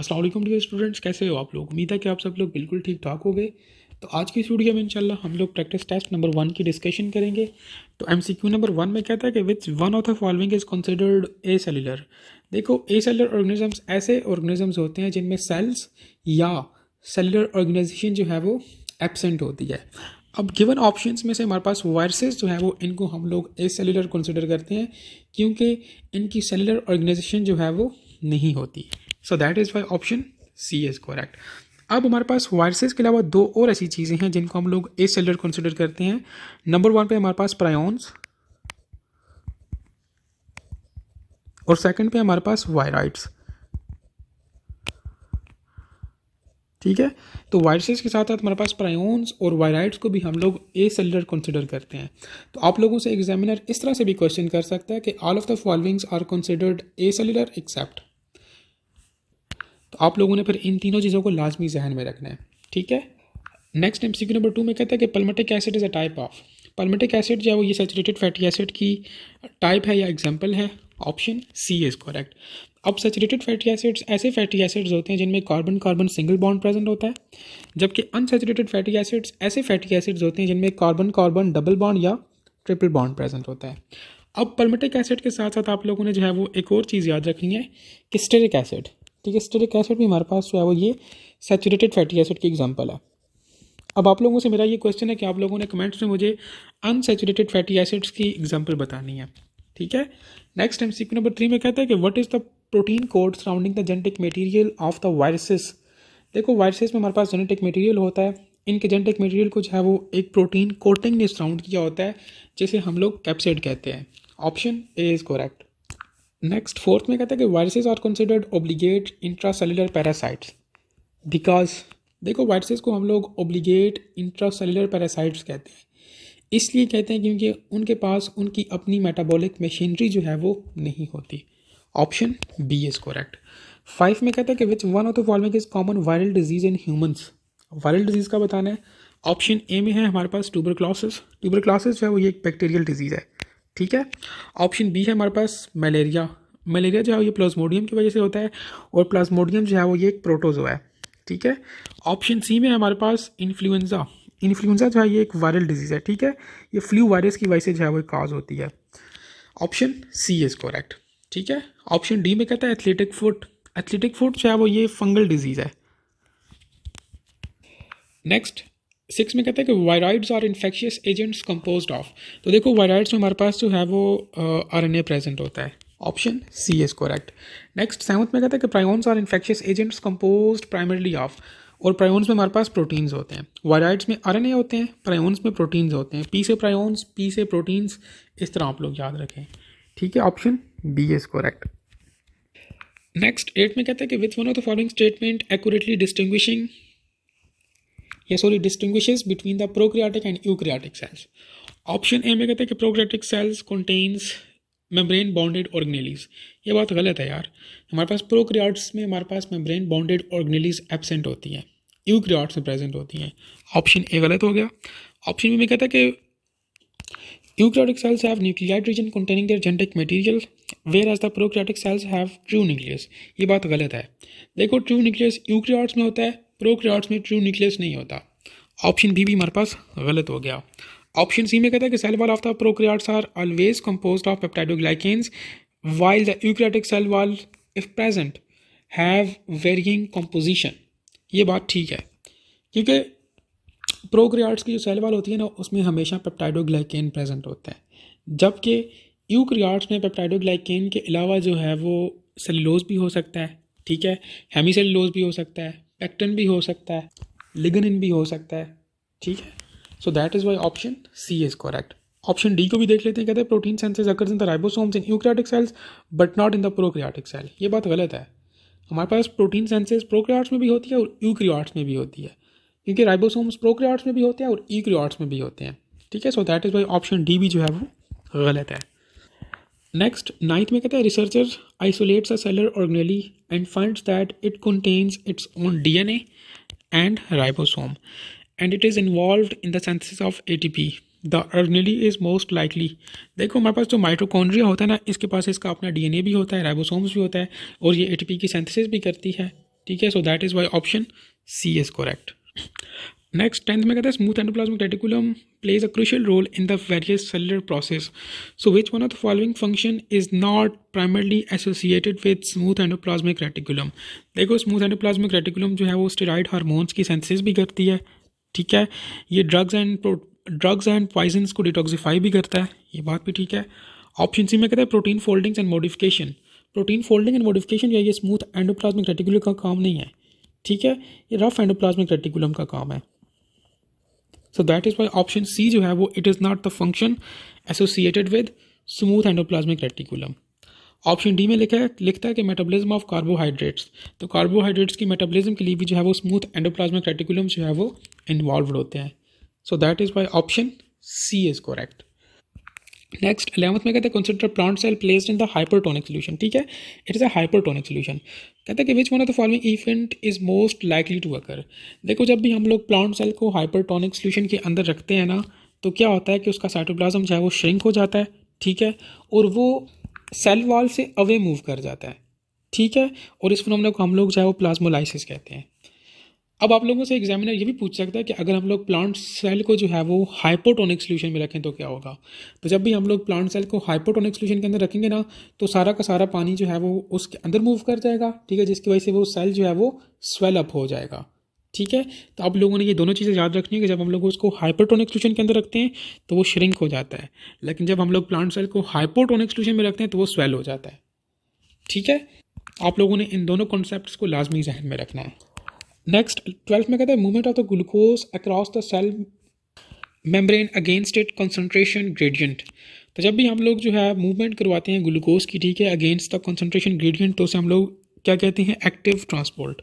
अस्सलाम वालेकुम dear students, कैसे हो आप लोग। उम्मीद है कि आप सब लोग बिल्कुल ठीक ठाक हो गए। तो आज की इस वीडियो में इंशाल्लाह हम लोग प्रैक्टिस टेस्ट नंबर 1 की डिस्कशन करेंगे। तो एमसीक्यू नंबर 1 में कहता है कि which one of the following is considered a cellular. देखो, ए सेलुलर ऑर्गेनिजम्स ऐसे ऑर्गेनिजम्स होते हैं जिनमें सेल्स या सेलुलर ऑर्गेनाइजेशन जो है वो एब्सेंट होती है। अब गिवन ऑप्शंस में से हमारे पास वायरसेस जो है वो इनको हम लोग ए सेलुलर कंसिडर करते हैं क्योंकि इनकी सेलुलर ऑर्गेनाइजेशन जो है वो नहीं होती। So that is why option C is correct. अब हमारे पास वायरसेस के अलावा दो और ऐसी चीज़ें हैं जिनको हम लोग ए सेलुलर कंसिडर करते हैं। नंबर 1 पे हमारे पास प्रायोन्स और सेकंड पे हमारे पास वायराइड्स। ठीक है, तो वायरसेस के साथ साथ हमारे पास प्रायोन्स और वायराइड्स को भी हम लोग ए सेलुलर कंसिडर करते हैं। तो आप लोगों से एग्जामिनर इस तरह से भी क्वेश्चन कर सकता है कि all of the followings are considered acellular except. तो आप लोगों ने फिर इन तीनों चीज़ों को लाजमी जहन में रखना है। ठीक है, नेक्स्ट एमसीक्यू नंबर 2 में कहता है कि palmitic acid is a type of. Palmitic acid जो है वो ये सैचुरेटेड फैटी एसिड की टाइप है या एग्जाम्पल है। Option C is correct. अब सैचुरेटेड फैटी एसिड्स ऐसे फैटी एसिड्स होते हैं जिनमें carbon carbon single bond present होता है, जबकि अनसैचुरेटेड फैटी एसिड्स ऐसे फैटी एसिड्स होते हैं जिनमें कार्बन कार्बन डबल बॉन्ड या ट्रिपल बॉन्ड प्रेजेंट होता है। अब पल्मेटिक एसिड के साथ साथ आप लोगों ने जो है वो एक और चीज़ याद रखनी है कि स्टेरिक एसिड। ठीक है, स्टेरिक एसिड भी हमारे पास जो है वो ये सैचुरेटेड फैटी एसिड की एग्जाम्पल है। अब आप लोगों से मेरा ये क्वेश्चन है कि आप लोगों ने कमेंट्स में मुझे अनसैचुरेटेड फैटी एसिड्स की एग्जांपल बतानी है। ठीक है, नेक्स्ट एमसीक्यू नंबर 3 में कहता है कि what is the protein code surrounding the genetic material of the viruses. देखो, वायरसेस में हमारे पास जेनेटिक मटेरियल होता है, इनके जेनेटिक मटेरियल को जो है वो एक प्रोटीन कोटिंग ने सराउंड किया होता है जिसे हम लोग कैप्सिड कहते हैं। Option A is correct. Next fourth में कहता है कि viruses are considered obligate intracellular parasites because. देखो, वायरसेस को हम लोग ऑब्लिगेट इंट्रासेलुलर पैरासाइट्स कहते हैं, इसलिए कहते हैं क्योंकि उनके पास उनकी अपनी मेटाबॉलिक मशीनरी जो है वो नहीं होती। Option B is correct. 5 में कहता है कि which one of the following is common viral disease in humans. Viral disease का बताना है। ऑप्शन ए में है हमारे पास ट्यूबरक्लोसिस। ट्यूबरक्लोसिस जो है वो ये एक बैक्टीरियल डिजीज़ है। ठीक है, ऑप्शन बी है हमारे पास मलेरिया। मलेरिया जो है ये प्लाज्मोडियम की वजह से होता है और प्लाज्मोडियम जो है वो ये एक प्रोटोजोआ है। ठीक है, ऑप्शन सी में हमारे पास इन्फ्लुएंजा। इन्फ्लुएंजा जो है ये एक वायरल डिजीज़ है। ठीक है, ये फ्लू वायरस की वजह से जो है वो काज होती है। Option C is correct. ठीक है, ऑप्शन डी में कहता है एथलेटिक फुट। एथलेटिक फुट जो है वो ये फंगल डिजीज़ है। नेक्स्ट 6 में कहता है कि viroids are infectious agents composed of. तो देखो, वायराइड्स में हमारे पास जो है वो आरएनए प्रेजेंट होता है। Option C is correct. Next 7th में कहता है कि prions are infectious agents composed primarily of. और प्रायोन्स में हमारे पास प्रोटीन्स होते हैं। वायराइड्स में आरएनए होते हैं, प्रायोन्स में प्रोटीन्स होते हैं। पी से प्रायोन्स, पी से प्रोटीन्स, इस तरह आप लोग याद रखें। ठीक है, option B is correct. Next 8 में कहता है कि which one of the following statement accurately distinguishes between the prokaryotic and eukaryotic cells. Option A में कहते हैं कि prokaryotic cells contains membrane bonded organelles. ये बात गलत है यार। हमारे पास प्रोकैरियोट्स में हमारे पास मेम्ब्रेन बॉन्डेड ऑर्गेनेलीज एब्सेंट होती हैं, यूकैरियोट्स में प्रेजेंट होती हैं। ऑप्शन ए गलत हो गया। ऑप्शन बी में कहता है कि eukaryotic cells have nucleate region containing their genetic material whereas the prokaryotic cells have true nucleus। ये बात गलत है। देखो, ट्रू न्यूक्लियस यूकैरियोट्स में होता है, प्रोकैरियोट्स में ट्रू न्यूक्लियस नहीं होता। ऑप्शन बी भी हमारे पास गलत हो गया। ऑप्शन सी में कहता है कि cell wall of the prokaryotes are always composed of peptidoglycans while the eukaryotic cell wall if present have varying composition। ये बात ठीक है क्योंकि प्रोकैरियोट्स की जो सेल वॉल होती है ना उसमें हमेशा पेप्टाइडोग्लाइकेन प्रेजेंट होता है, जबकि यूकैरियोट्स में पेप्टाइडोग्लाइकेन के अलावा जो है वो सेलुलोज भी हो सकता है। ठीक है, हेमी सेलुलोज भी हो सकता है, पेक्टिन भी हो सकता है, लिग्निन भी हो सकता है। ठीक है, so that is why option C is correct. Option D को भी देख लेते हैं। कहते हैं protein synthesis occurs in the ribosomes in eukaryotic cells but not in the prokaryotic cell. ये बात गलत है। हमारे पास प्रोटीन सेंसेस प्रोकैरियोट्स में भी होती है और यूकैरियोट्स में भी होती है, क्योंकि राइबोसोम्स प्रोकैरियोट्स में भी होते हैं और यूकैरियोट्स में भी होते हैं। ठीक है, so that is why option D भी जो है वो गलत है। नेक्स्ट 9th में कहता है researcher isolates a cellular organelle and finds that it contains its own DNA and ribosome and it is involved in the synthesis of ATP. The organelle is most likely. देखो, हमारे पास जो mitochondria होता है ना, इसके पास इसका अपना डीएनए भी होता है, राइबोसोम्स भी होता है और ये एटीपी की सिंथेसिस भी करती है। ठीक है, so that is why option C is correct. Next 10th में कहता है smooth endoplasmic reticulum plays a crucial role in the various cellular process. So which one of the following function is not primarily associated with smooth endoplasmic reticulum? देखो smooth endoplasmic reticulum जो है वो steroid hormones की senses भी करती है, ठीक है, ये ड्रग्स एंड पॉइजन्स को डिटॉक्सिफाई भी करता है, ये बात भी ठीक है। ऑप्शन सी में कहता है protein foldings and modification. Protein folding and modification जो है ये स्मूथ एंडोप्लाज्मिक रेटिकुलम का काम नहीं है, ठीक है, ये रफ एंडोप्लाज्मिक रेटिकुलम का काम है। So that is why option C जो है वो it is not the function associated with smooth endoplasmic reticulum. Option D में लिखता है कि मेटाबॉलिज्म ऑफ कार्बोहाइड्रेट्स, तो कार्बोहाइड्रेट्स की मेटाबॉलिज्म के लिए भी जो है वो स्मूथ एंडोप्लाज्मिक रेटिकुलम जो है वो इन्वॉल्व होते हैं। So that is why option C is correct. Next 11th में कहते हैं consider plant cell placed in the hypertonic solution, ठीक है, it is a hypertonic solution. कहते हैं कि which one of the following event is most likely to occur. देखो जब भी हम लोग प्लांट सेल को हाइपरटोनिक सोल्यूशन के अंदर रखते हैं ना, तो क्या होता है कि उसका साइटोप्लाज्म जो है वो श्रिंक हो जाता है, ठीक है, और वो सेल वॉल से अवे मूव कर जाता है, ठीक है, और इस फिनोमेना को हम लोग जो है वो प्लाज्मोलाइसिस कहते हैं। अब आप लोगों से एग्जामिनर ये भी पूछ सकता है कि अगर हम लोग प्लांट सेल को जो है वो हाइपोटोनिक सोल्यूशन में रखें तो क्या होगा। तो जब भी हम लोग प्लांट सेल को हाइपोटोनिक सोल्यूशन के अंदर रखेंगे ना, तो सारा का सारा पानी जो है वो उसके अंदर मूव कर जाएगा, ठीक है, जिसकी वजह से वो सेल जो है वो स्वेल अप हो जाएगा, ठीक है। तो आप लोगों ने ये दोनों चीज़ें याद रखनी है कि जब हम लोग उसको हाइपरटोनिक सोल्यूशन के अंदर रखते हैं तो वो श्रिंक हो जाता है, लेकिन जब हम लोग प्लांट सेल को हाइपोटोनिक सोल्यूशन में रखते हैं तो वो स्वेल हो जाता है, ठीक है। आप लोगों ने इन दोनों कॉन्सेप्ट्स को लाजमी जहन में रखना है। नेक्स्ट 12th में कहता है movement of the glucose across the cell membrane against it concentration gradient. तो जब भी हम लोग जो है मूवमेंट करवाते हैं ग्लूकोज की, ठीक है, अगेंस्ट द कंसंट्रेशन ग्रेडियंट, तो उसे हम लोग क्या कहते हैं, एक्टिव ट्रांसपोर्ट।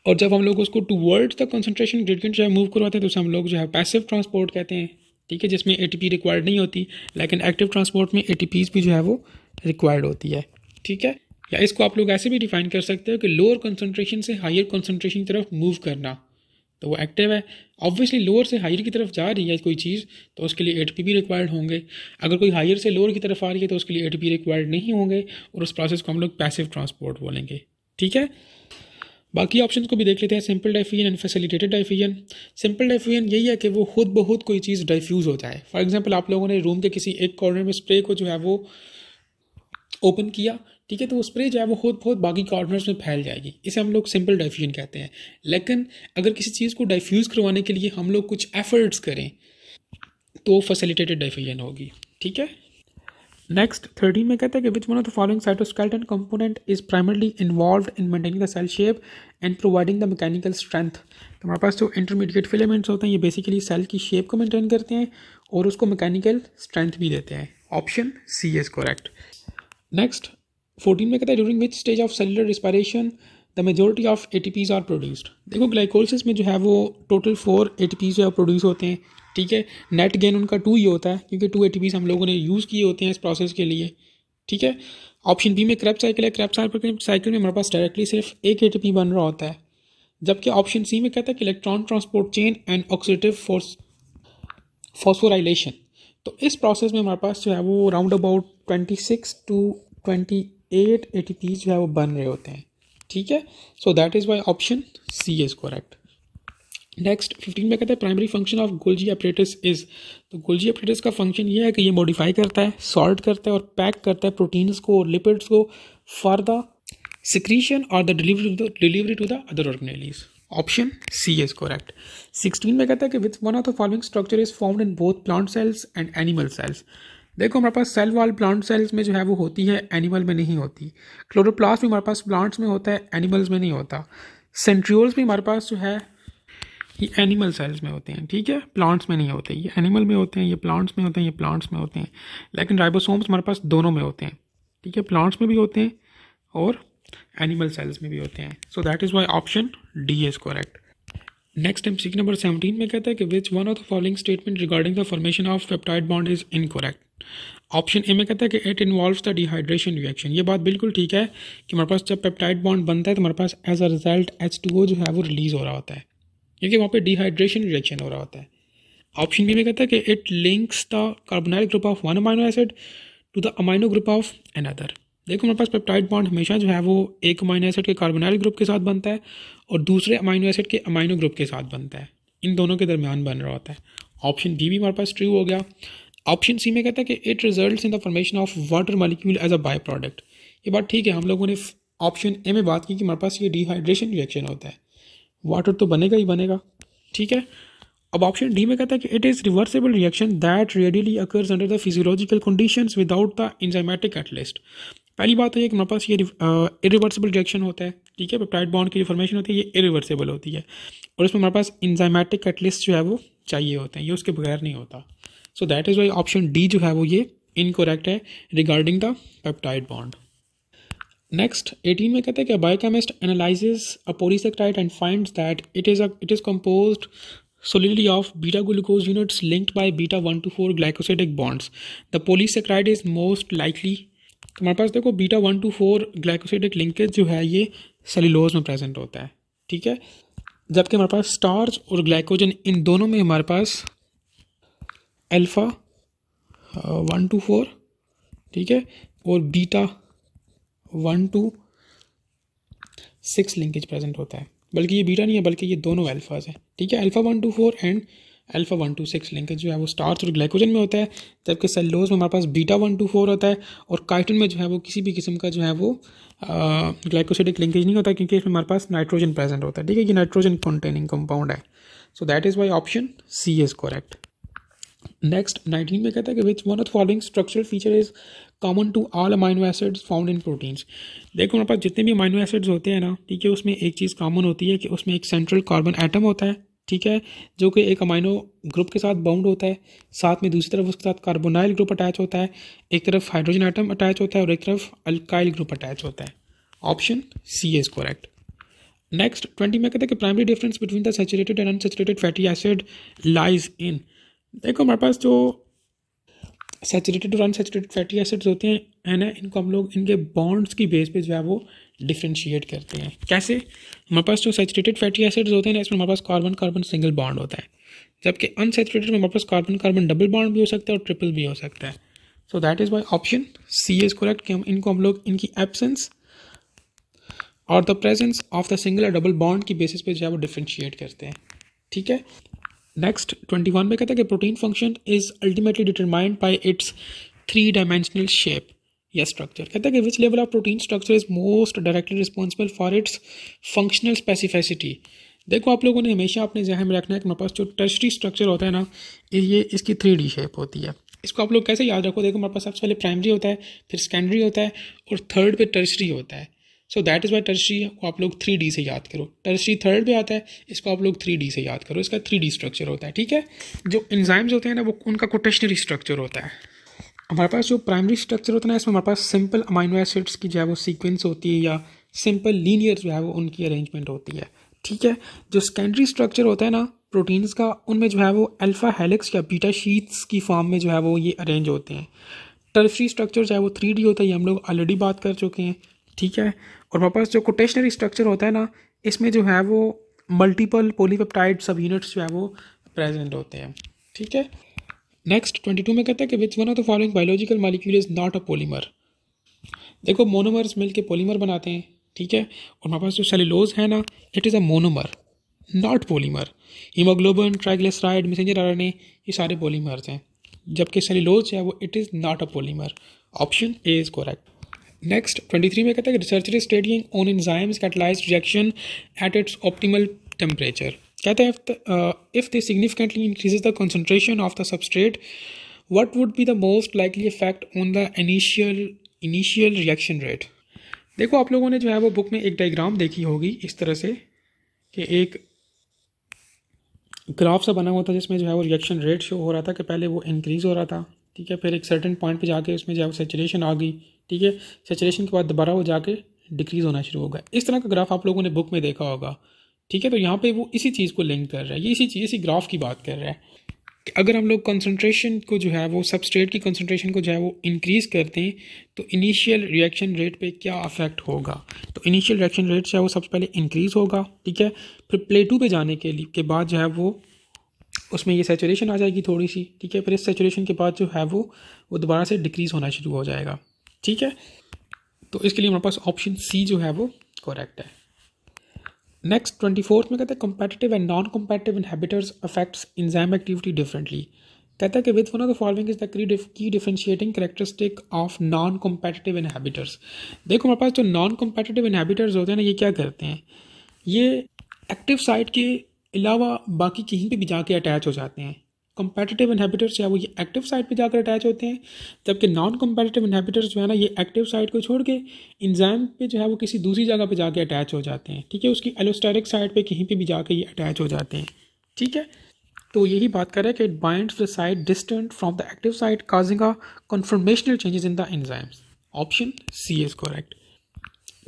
और जब हम लोग उसको टूवर्ड्स द कंसंट्रेशन ग्रेडियंट जो है मूव करवाते हैं तो उसे हम लोग जो है पैसिव ट्रांसपोर्ट कहते हैं, ठीक है, जिसमें एटीपी रिक्वायर्ड नहीं होती, लेकिन एक्टिव ट्रांसपोर्ट में एटीपीज भी जो है वो रिक्वायर्ड होती है, ठीक है। या इसको आप लोग ऐसे भी डिफाइन कर सकते हो कि लोअर कंसंट्रेशन से हायर कंसंट्रेशन की तरफ मूव करना, तो वो एक्टिव है। ऑब्वियसली लोअर से हायर की तरफ जा रही है कोई चीज़ तो उसके लिए एटीपी भी रिक्वायर्ड होंगे, अगर कोई हायर से लोअर की तरफ आ रही है तो उसके लिए एटीपी रिक्वायर्ड नहीं होंगे, और उस प्रोसेस को हम लोग पैसिव ट्रांसपोर्ट बोलेंगे, ठीक है। बाकी ऑप्शंस को भी देख लेते हैं। Simple diffusion and facilitated diffusion. Simple diffusion यही है कि वो खुद ब खुद कोई चीज़ डाइफ्यूज़ हो जाए। फॉर एग्जांपल आप लोगों ने रूम के किसी एक कॉर्नर में स्प्रे को जो है वो ओपन किया, ठीक है, तो वो स्प्रे जो है वो खुद बहुत बाकी कॉर्नर्स में फैल जाएगी, इसे हम लोग सिंपल डाइफ्यूजन कहते हैं। लेकिन अगर किसी चीज़ को डाइफ्यूज़ करवाने के लिए हम लोग कुछ एफर्ट्स करें तो फैसिलिटेटेड डाइफ्यूजन होगी, ठीक है। नेक्स्ट 13 में कहता है कि which one of the following cytoskeleton component is primarily involved in maintaining the cell shape and providing the mechanical strength. तो हमारे पास जो इंटरमीडिएट फिलामेंट्स होते हैं ये बेसिकली सेल की शेप को मेंटेन करते हैं और उसको मैकेनिकल स्ट्रेंथ भी देते हैं। Option C is correct. Next 14 में कहता है during which stage of cellular respiration the majority of ATPs are produced. देखो ग्लाइकोलिसिस में जो है वो टोटल 4 एटीपीज जो है प्रोड्यूस होते हैं, ठीक है। नेट गेन उनका 2 ही होता है क्योंकि 2 एटीपीज हम लोगों ने यूज़ किए होते हैं इस प्रोसेस के लिए, ठीक है। ऑप्शन बी में क्रेब्स साइकिल है, क्रेब्स साइकिल में हमारे पास डायरेक्टली सिर्फ एक एटीपी बन रहा होता है, जबकि ऑप्शन सी में कहता है कि electron transport chain and oxidative phosphorylation. तो इस प्रोसेस में हमारे पास जो है वो राउंड अबाउट 26 to 28 एटीपीज जो है वो बन रहे होते हैं, ठीक है। So that is why option C is correct. Next 15 में कहता है primary function of Golgi apparatus is. तो गोल्जी अपरेटस का फंक्शन ये है कि ये मॉडिफाई करता है, सॉर्ट करता है और पैक करता है प्रोटीन्स को और लिपिड्स को फॉर द सिक्रीशन और the delivery to the other organelles. Option C is correct. 16 में कहता है कि which one of the following structure is found in both plant cells and animal cells. देखो हमारे पास सेल वॉल प्लांट सेल्स में जो है वो होती है, एनिमल में नहीं होती। क्लोरोप्लास्ट भी हमारे पास प्लांट्स में होता है, एनिमल्स में नहीं होता। सेंट्रियोल्स भी हमारे पास जो है ये एनिमल सेल्स में होते हैं, ठीक है, प्लांट्स में नहीं होते। ये एनिमल में होते हैं, ये प्लांट्स में होते हैं, ये प्लांट्स में होते हैं। लेकिन राइबोसोम्स हमारे पास दोनों में होते हैं, ठीक है, प्लांट्स में भी होते हैं और एनिमल सेल्स में भी होते हैं। So that is why option D is correct. Next MCQ number 17 में कहता है कि which one of the following statement regarding the formation of peptide bond is incorrect. Option A में कहता है कि it involves the dehydration reaction. ये बात बिल्कुल ठीक है कि हमारे पास जब पेप्टाइड बॉन्ड बनता है तो हमारे पास एज अ रिजल्ट H2O जो है वो रिलीज हो रहा होता है, क्योंकि वहाँ पे डिहाइड्रेशन रिएक्शन हो रहा होता है। ऑप्शन बी में कहता है कि it links the carbonyl group of one amino acid to the amino group of another. देखो हमारे पास पेप्टाइड बॉन्ड हमेशा जो है वो एक अमाइनो एसिड के कार्बोनाइल ग्रुप के साथ बनता है और दूसरे अमाइनो एसिड के अमाइनो ग्रुप के साथ बनता है, इन दोनों के दरमियान बन रहा होता है। ऑप्शन बी भी हमारे पास ट्रू हो गया। ऑप्शन सी में कहता है कि it results in the formation of water molecule as a byproduct. ये बात ठीक है, हम लोगों ने ऑप्शन ए में बात की कि हमारे पास ये डिहाइड्रेशन रिएक्शन होता है, वाटर तो बनेगा ही बनेगा, ठीक है। अब ऑप्शन डी में कहता है कि it is reversible reaction that radially occurs under the physiological conditions without the enzymatic catalyst. पहली बात तो ये कि हमारे पास ये इरिवर्सिबल रिएक्शन होता है, ठीक है। पेप्टाइड बॉन्ड की जो फॉर्मेशन होती है ये इरिवर्सिबल होती है और इसमें हमारे पास एंजाइमेटिक कैटलिस्ट जो है वो चाहिए होते हैं, ये उसके बगैर नहीं होता। सो that is why option D जो है वो ये इनकोरेक्ट है regarding the peptide bond. Next 18 में कहते हैं कि biochemist analyses a polysaccharide and finds that it is composed solidly of beta glucose units linked by beta 1 to 4 glycosidic bonds. The polysaccharide is most likely, तो हमारे पास देखो beta 1 to 4 glycosidic linkage जो है ये सेलुलोज में present होता है, ठीक है। जबकि हमारे पास स्टार्च और ग्लाइकोजन इन दोनों में हमारे पास अल्फ़ा 1 to 4, ठीक है, और बीटा 1 to 6 लिंकेज प्रेजेंट होता है। बल्कि ये बीटा नहीं है बल्कि ये दोनों अल्फाज हैं, ठीक है। Alpha 1 to 4 and alpha 1 to 6 linkage जो है वो स्टार्च और ग्लाइकोजन में होता है, जबकि सेलुलोज में हमारे पास बीटा 1 to 4 होता है और काइटिन में जो है वो किसी भी किस्म का जो है वो ग्लाइकोसिडिक लिंकेज नहीं होता क्योंकि इसमें हमारे पास नाइट्रोजन प्रेजेंट होता है, ठीक है। ये नाइट्रोजन कंटेनिंग कंपाउंड है। So that is why option C is correct. Next 19 में कहता है कि which one of the following structural feature is common to all amino acids found in proteins. देखो हमारे पास जितने भी अमाइनो एसिड्स होते हैं ना, ठीक है, उसमें एक चीज़ कॉमन होती है कि उसमें एक सेंट्रल कार्बन एटम होता है, ठीक है, जो कि एक अमाइनो ग्रुप के साथ बाउंड होता है, साथ में दूसरी तरफ उसके साथ कार्बोनाइल ग्रुप अटैच होता है, एक तरफ हाइड्रोजन एटम अटैच होता है और एक तरफ अल्काइल ग्रुप अटैच होता है। Option C is correct. Next 20 में कहते हैं कि primary difference between the saturated and unsaturated fatty acid lies in. देखो हमारे पास जो सैचुरेटेड और अनसैचुरेटेड फैटी एसिड्स होते हैं है ना, इनको हम लोग इनके बॉन्ड्स की बेस पे जो है वो डिफ्रेंशिएट करते हैं। कैसे? हमारे पास जो सैचुरेटेड फैटी एसिड्स होते हैं ना, इसमें हमारे पास कार्बन कार्बन सिंगल बॉन्ड होता है, जबकि अनसैचुरेटेड में हमारे पास कार्बन कार्बन डबल बॉन्ड भी हो सकता है और ट्रिपल भी हो सकता है। So that is why option C is correct कि हम लोग इनकी एब्सेंस और the presence of the single और डबल बॉन्ड की बेसिस पे जो है वो डिफ्रेंशिएट करते हैं, ठीक है। नेक्स्ट 21 में कहता है कि protein function is ultimately determined by it's 3 dimensional shape या स्ट्रक्चर। कहता है कि which level of protein structure is most directly responsible for its functional specificity. देखो आप लोगों ने हमेशा अपने जहन में रखना है कि हमारे पास जो टर्शरी स्ट्रक्चर होता है ना, ये इसकी 3D शेप होती है। इसको आप लोग कैसे याद रखो? देखो हमारे पास सबसे पहले प्राइमरी होता है, फिर सेकेंडरी होता है और थर्ड पे टर्शरी होता है। So that is Y tertiary को आप लोग 3D से याद करो। टर्शरी थर्ड पे आता है, इसको आप लोग 3D से याद करो, इसका 3D स्ट्रक्चर होता है, ठीक है। जो एंजाइम्स होते हैं ना, वो उनका क्वोटेशनरी स्ट्रक्चर होता है। हमारे पास जो प्राइमरी स्ट्रक्चर होता है ना, इसमें हमारे पास सिंपल अमाइनो एसिड्स की जो है वो सीक्वेंस होती है या सिंपल लीनियर जो है वो उनकी अरेंजमेंट होती है, ठीक है। जो सेकेंडरी स्ट्रक्चर होता है ना प्रोटीन्स का, उनमें जो है वो अल्फ़ा हेलिक्स या बीटा शीट्स की फॉर्म में जो है वो ये अरेंज होते हैं। टर्शरी स्ट्रक्चर जो है वो 3D होता है, ये हम लोग ऑलरेडी बात कर चुके हैं, ठीक है। और हमारे पास जो क्वोटेशनरी स्ट्रक्चर होता है ना, इसमें जो है वो मल्टीपल पॉलीपेप्टाइड सब यूनिट्स जो है वो प्रेजेंट होते हैं, ठीक है। नेक्स्ट 22 में कहता है कि which one of the following biological molecule is not a polymer. देखो मोनोमर्स मिल के पॉलीमर बनाते हैं, ठीक है। और हमारे पास जो सेलुलोज है ना, it is a monomer not polymer. Haemoglobin, triglyceride, messenger RNA, ये सारे पॉलीमर्स हैं, जबकि सेलुलोज है वो it is not a polymer. Option A is correct. Next 23 में कहता है कि researcher is studying on enzymes catalysed reaction at its optimal temperature. कहता है if they significantly increases the concentration of the substrate what would be the most likely effect on the initial reaction rate. देखो आप लोगों ने जो है वो book में एक डायग्राम देखी होगी इस तरह से कि एक ग्राफ सा बना हुआ था जिसमें जो है वो रिएक्शन रेट शो हो रहा था कि पहले वो इंक्रीज़ हो रहा था, ठीक है, फिर एक सर्टेन पॉइंट पे जाके उसमें जो है सैचुरेशन आ गई, ठीक है। सैचुरेशन के बाद दोबारा वो जाके डिक्रीज़ होना शुरू हो गया। इस तरह का ग्राफ आप लोगों ने बुक में देखा होगा, ठीक है। तो यहाँ पे वो इसी चीज़ को लिंक कर रहा है, ये इसी ग्राफ की बात कर रहा है कि अगर हम लोग कंसंट्रेशन को जो है वो सबस्ट्रेट की कंसंट्रेशन को जो है वो इंक्रीज़ करते हैं तो इनिशियल रिएक्शन रेट पे क्या अफेक्ट होगा। तो इनिशियल रिएक्शन रेट जो है वो सबसे पहले इंक्रीज़ होगा, ठीक है। फिर प्लेटू पे जाने के बाद जो है वो उसमें ये सैचुरेशन आ जाएगी थोड़ी सी, ठीक है। फिर इस सैचुरेशन के बाद जो है वो दोबारा से डिक्रीज़ होना शुरू हो जाएगा, ठीक है। तो इसके लिए हमारे पास ऑप्शन सी जो है वो करेक्ट है। नेक्स्ट 24th में कहते हैं competitive and non competitive inhibitors affects enzyme activity differently। कहता है कि with one of the following is the key differentiating characteristic of non competitive inhibitors। देखो हमारे पास जो नॉन competitive inhibitors होते हैं ना, ये क्या करते हैं, ये एक्टिव साइट के अलावा बाकी कहीं पे भी जाके अटैच हो जाते हैं। कम्पेटिटिव इनहिबिटर्स जो है वो ये एक्टिव साइट पे जाकर अटैच होते हैं, जबकि नॉन कम्पेटिटिव इनहिबिटर्स जो है ना, ये एक्टिव साइट को छोड़ के इंजाइम पे जो है वो किसी दूसरी जगह पे जाके अटैच हो जाते हैं। ठीक है, उसकी एलोस्टेरिक साइट पे कहीं पे भी जाके ये अटैच हो जाते हैं। ठीक है, तो यही बात कर रहा है कि it binds the site distant from the active site causing a conformational changes in the enzymes. Option C is correct.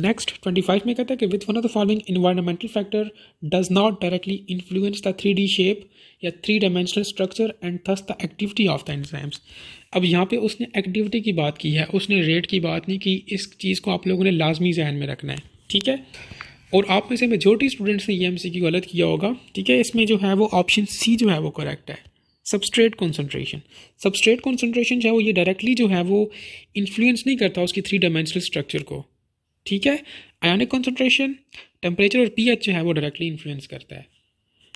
Next 25 में कहता है कि with one of the following environmental factor does not directly influence the 3D shape या 3 dimensional structure and thus the activity of the enzymes. अब यहाँ पे उसने activity की बात की है, उसने रेट की बात नहीं की। इस चीज़ को आप लोगों ने लाजमी जहन में रखना है। ठीक है, और आप में से मेजोरिटी स्टूडेंट्स ने ये MCQ गलत किया होगा। ठीक है, इसमें जो है वो ऑप्शन सी जो है वो करेक्ट है। सबस्ट्रेट कॉन्सेंट्रेशन, सबस्ट्रेट कॉन्सेंट्रेशन जो है वो ये डायरेक्टली जो है वो इन्फ्लुएंस नहीं करता उसकी 3 डायमेंशनल स्ट्रक्चर को। ठीक है, आयोनिक कॉन्सेंट्रेशन, टेम्परेचर और pH जो है वो डायरेक्टली इन्फ्लुएंस करता है।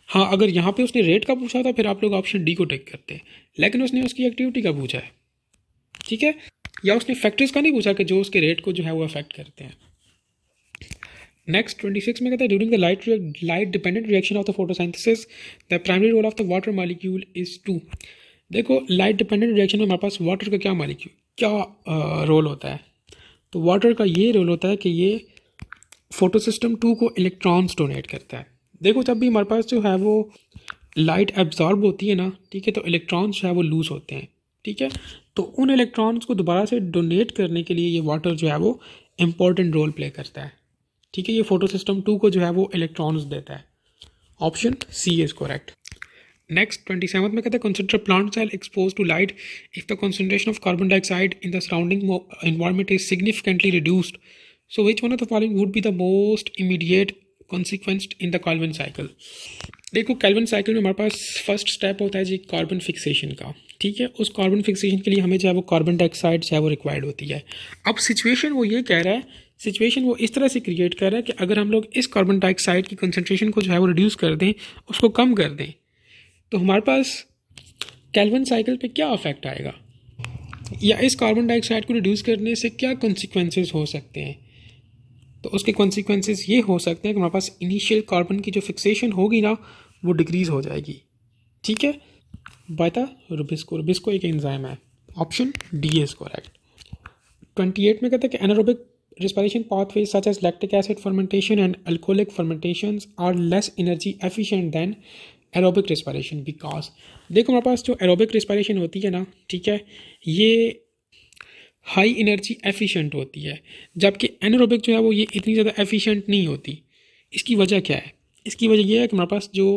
हाँ, अगर यहाँ पे उसने रेट का पूछा था फिर आप लोग ऑप्शन डी को टिक करते हैं, लेकिन उसने उसकी एक्टिविटी का पूछा है। ठीक है, या उसने फैक्टर्स का नहीं पूछा कि जो उसके रेट को जो है वो अफेक्ट करते हैं। नेक्स्ट 26 में कहता है during the light dependent reaction of the photosynthesis the primary role of the water molecule is to. देखो, लाइट डिपेंडेंट रिएक्शन में हमारे पास वाटर का क्या मॉलिक्यूल क्या रोल होता है, तो वाटर का ये रोल होता है कि ये फोटोसिस्टम 2 को इलेक्ट्रॉन्स डोनेट करता है। देखो, जब भी हमारे पास जो है वो लाइट एब्जॉर्ब होती है ना, ठीक है, तो इलेक्ट्रॉन्स जो है वो लूज होते हैं। ठीक है, तो उन इलेक्ट्रॉन्स को दोबारा से डोनेट करने के लिए ये वाटर जो है वो इम्पोर्टेंट रोल प्ले करता है। ठीक है, ये फोटोसिस्टम 2 को जो है वो इलेक्ट्रॉन्स देता है। Option C is correct. Next 27 में कहते हैं consider plant cell expose to light if the concentration of carbon dioxide in the surrounding environment is significantly reduced, so which one of the following would be the most immediate consequence in the Calvin cycle. देखो, Calvin cycle में हमारे पास first step होता है जी carbon fixation का। ठीक है, उस carbon fixation के लिए हमें जो है वो कार्बन डाइऑक्साइड जो है वो रिक्वायर्ड होती है। अब सिचुएशन वो ये कह रहा है, सिचुएशन वो इस तरह से क्रिएट कर रहा है कि अगर हम लोग इस कार्बन डाइऑक्साइड की कंसंट्रेशन को जो है वो रिड्यूस कर दें, उसको कम कर दें, तो हमारे पास कैल्विन साइकिल पे क्या अफेक्ट आएगा, या इस कार्बन डाइऑक्साइड को रिड्यूस करने से क्या कॉन्सिक्वेंसेस हो सकते हैं। तो उसके कॉन्सिक्वेंसेस ये हो सकते हैं कि हमारे पास इनिशियल कार्बन की जो फिक्सेशन होगी ना वो डिक्रीज हो जाएगी। ठीक है, बायता रुबिस्को एक एंजाइम है। Option D is correct. 28 में कहते हैं कि anaerobic respiration pathways such as lactic acid fermentation and alcoholic fermentations are less energy efficient than aerobic respiration because देखो, हमारे पास जो aerobic respiration होती है ना, ठीक है, ये हाई एनर्जी एफिशिएंट होती है, जबकि एनारोबिक जो है वो ये इतनी ज़्यादा एफिशिएंट नहीं होती। इसकी वजह क्या है? इसकी वजह ये है कि हमारे पास जो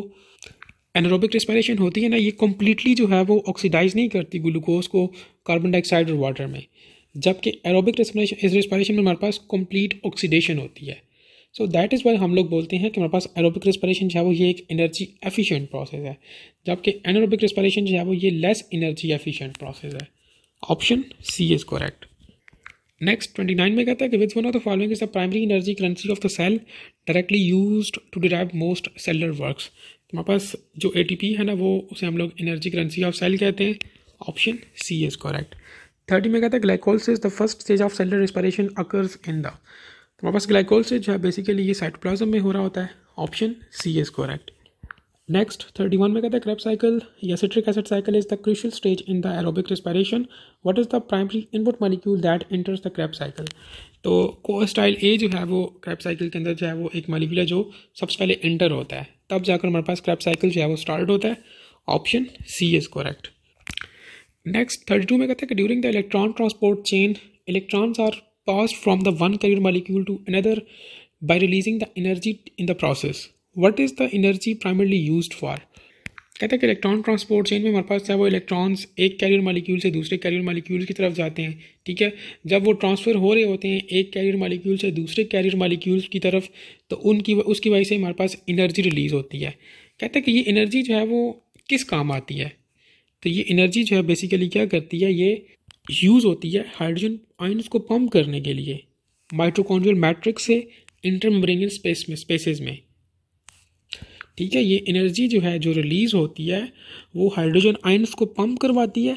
एनारोबिक रेस्पिरेशन होती है ना, ये कम्प्लीटली जो है वो ऑक्सीडाइज नहीं करती ग्लूकोज को कार्बन डाइऑक्साइड और वाटर में, जबकि एरोबिक रेस्पिरेशन में हमारे पास कंप्लीट ऑक्सीडेशन होती है। सो दैट इज़ वाई हम लोग बोलते हैं कि हमारे पास एरोबिक रेस्पिरेशन जो है वो ये एक एनर्जी एफिशिएंट प्रोसेस है, जबकि एनारोबिक रेस्पिरेशन जो है वो ये लेस एनर्जी एफिशिएंट प्रोसेस है। Option C is correct. Next 29 में कहता है कि which one of the following is the primary energy currency of the cell directly used to derive most cellular works. हमारे पास जो ATP है ना, वो उसे हम लोग एनर्जी करेंसी ऑफ सेल कहते हैं। Option C is correct. 30 में कहता है glycolysis the first stage of cellular respiration occurs in the. हमारे पास ग्लाइकोलिसिस जो है बेसिकली ये साइटोप्लाज्म में हो रहा होता है। Option C is correct. Next 31 में कहता है क्रेब्स साइकिल या citric acid cycle is the crucial stage in the aerobic respiration, what is the primary input molecule that enters the Krebs cycle. तो कोएस्टाइल ए जो है वो क्रेब्स साइकिल के अंदर जो है वो एक मॉलिक्यूल है जो सबसे पहले एंटर होता है, तब जाकर हमारे पास क्रेब्स साइकिल जो है वो स्टार्ट होता है। Option C is correct. Next 32 में कहता है कि during the electron transport chain electrons are passed from the one carrier molecule to another by releasing the energy in the process, what is the energy primarily used for. कहता है कि electron transport chain में हमारे पास है वो electrons एक carrier molecule से दूसरे कैरियर मॉलिक्यूल की तरफ जाते हैं। ठीक है, जब वो ट्रांसफ़र हो रहे होते हैं एक कैरियर मॉलिक्यूल से दूसरे कैरियर मॉलिक्यूल्स की तरफ, तो उसकी वजह से हमारे पास एनर्जी रिलीज़ होती है। कहता है कि ये एनर्जी जो है वो किस काम आती है, तो ये एनर्जी जो है बेसिकली क्या करती है, ये यूज़ होती है हाइड्रोजन आयन्स को पंप करने के लिए। माइटोकॉन्ड्रियल मैट्रिक्स से इंटरमेम्ब्रेनियस स्पेसेस में। ठीक है, ये एनर्जी जो है जो रिलीज होती है वो हाइड्रोजन आयंस को पंप करवाती है।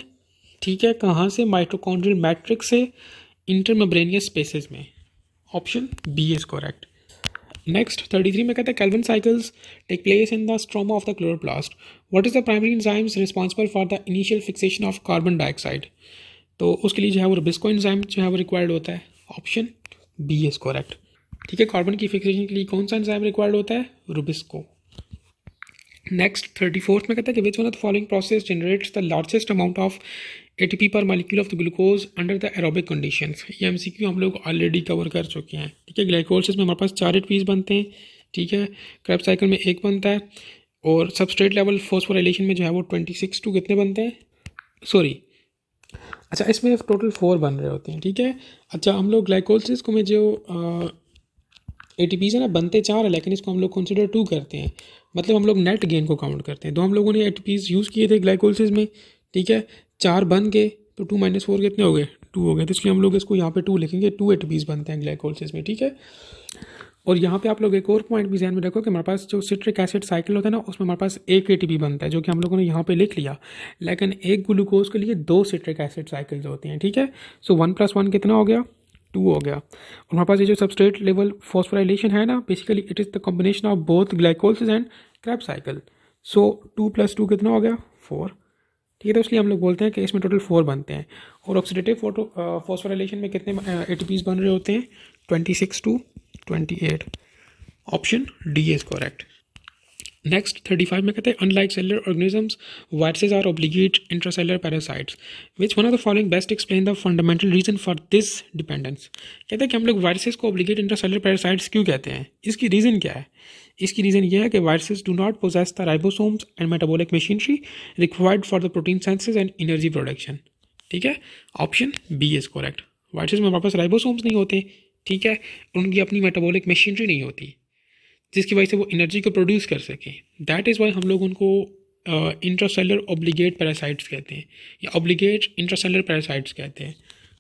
ठीक है, कहाँ से? माइटोकॉन्ड्रियल मैट्रिक्स से इंटरमेम्ब्रेनियस स्पेसेस में। Option B is correct. Next 33 में कहता है Calvin cycles take place in the stroma of the chloroplast. What is the primary enzymes responsible for the initial fixation of carbon dioxide. तो उसके लिए जो है वो रुबिस्को एंजाइम जो है वो रिक्वायर्ड होता है। Option B is correct. ठीक है, कार्बन की फिक्सेशन के लिए कौन सा एंजाइम रिक्वायर्ड होता है? रुबिस्को। नेक्स्ट 34th में कहता है कि which one of the following process generates the largest amount of ATP पर molecule of the glucose under the aerobic conditions. ये MCQ हम लोग ऑलरेडी कवर कर चुके हैं। ठीक है, ग्लाइकोलिसिस में हमारे पास 4 ATPs बनते हैं। ठीक है, क्रेब्स साइकिल में 1 बनता है और सबस्ट्रेट लेवल फॉस्फोराइलेशन में जो है वो 26 टू कितने बनते हैं? सॉरी, अच्छा इसमें टोटल 4 बन रहे होते हैं। ठीक है, अच्छा हम लोग ग्लाइकोलिसिस को में जो ATPs है ना बनते 4 है, लेकिन इसको हम लोग कंसिडर 2 करते हैं, मतलब हम लोग नेट गेन को काउंट करते हैं। तो हम लोगों ने ATPs यूज़ किए थे ग्लाइकोलिसिस में। ठीक है, 4 बन गए तो 2 - 4 कितने हो गए? 2 हो गए। तो इसलिए हम लोग इसको यहाँ पे 2 लिखेंगे। 2 ATPs बनते हैं ग्लाइकोलिसिस में। ठीक है, और यहाँ पे आप लोग एक और पॉइंट भी ध्यान में रखो कि हमारे पास जो सिट्रिक एसिड साइकिल होता है ना उसमें हमारे पास 1 ATP बनता है, जो कि हम लोगों ने यहाँ पे लिख लिया, लेकिन एक ग्लूकोज के लिए 2 सिट्रिक एसिड साइकिल्स होती हैं। ठीक है, सो 1 + 1 कितना हो गया? 2 हो गया। और हमारे पास ये जो सबस्ट्रेट लेवल फॉस्फोराइलेशन है ना, basically it is the combination of both glycolysis and Krebs cycle. सो 2 + 2 कितना हो गया? 4। ठीक है, तो इसलिए हम लोग बोलते हैं कि इसमें टोटल 4 बनते हैं। और ऑक्सीडेटिव फॉस्फोराइलेशन में कितने ATPs बन रहे होते हैं? 26 to 28। Option D is correct. Next 35 में कहते हैं unlike cellular organisms viruses are obligate intracellular parasites, which one of the following best explain the fundamental reason for this dependence. कहते हैं कि हम लोग वायरसेस को ऑब्लिगेट इंट्रासेलुलर पैरासाइट्स क्यों कहते हैं, इसकी रीज़न क्या है? इसकी रीज़न ये है कि viruses do not possess the ribosomes and metabolic machinery required for the protein synthesis and energy production. ठीक है, option B is correct. Viruses में हमारे पास राइबोसोम्स नहीं होते। ठीक है, उनकी अपनी मेटाबॉलिक मशीनरी नहीं होती जिसकी वजह से वो एनर्जी को प्रोड्यूस कर सकें। दैट इज़ वाई हम लोग उनको इंट्रासेलुलर ऑब्लिगेट पैरासाइट्स कहते हैं या ऑब्लिगेट इंट्रासेलुलर पैरासाइट्स कहते हैं।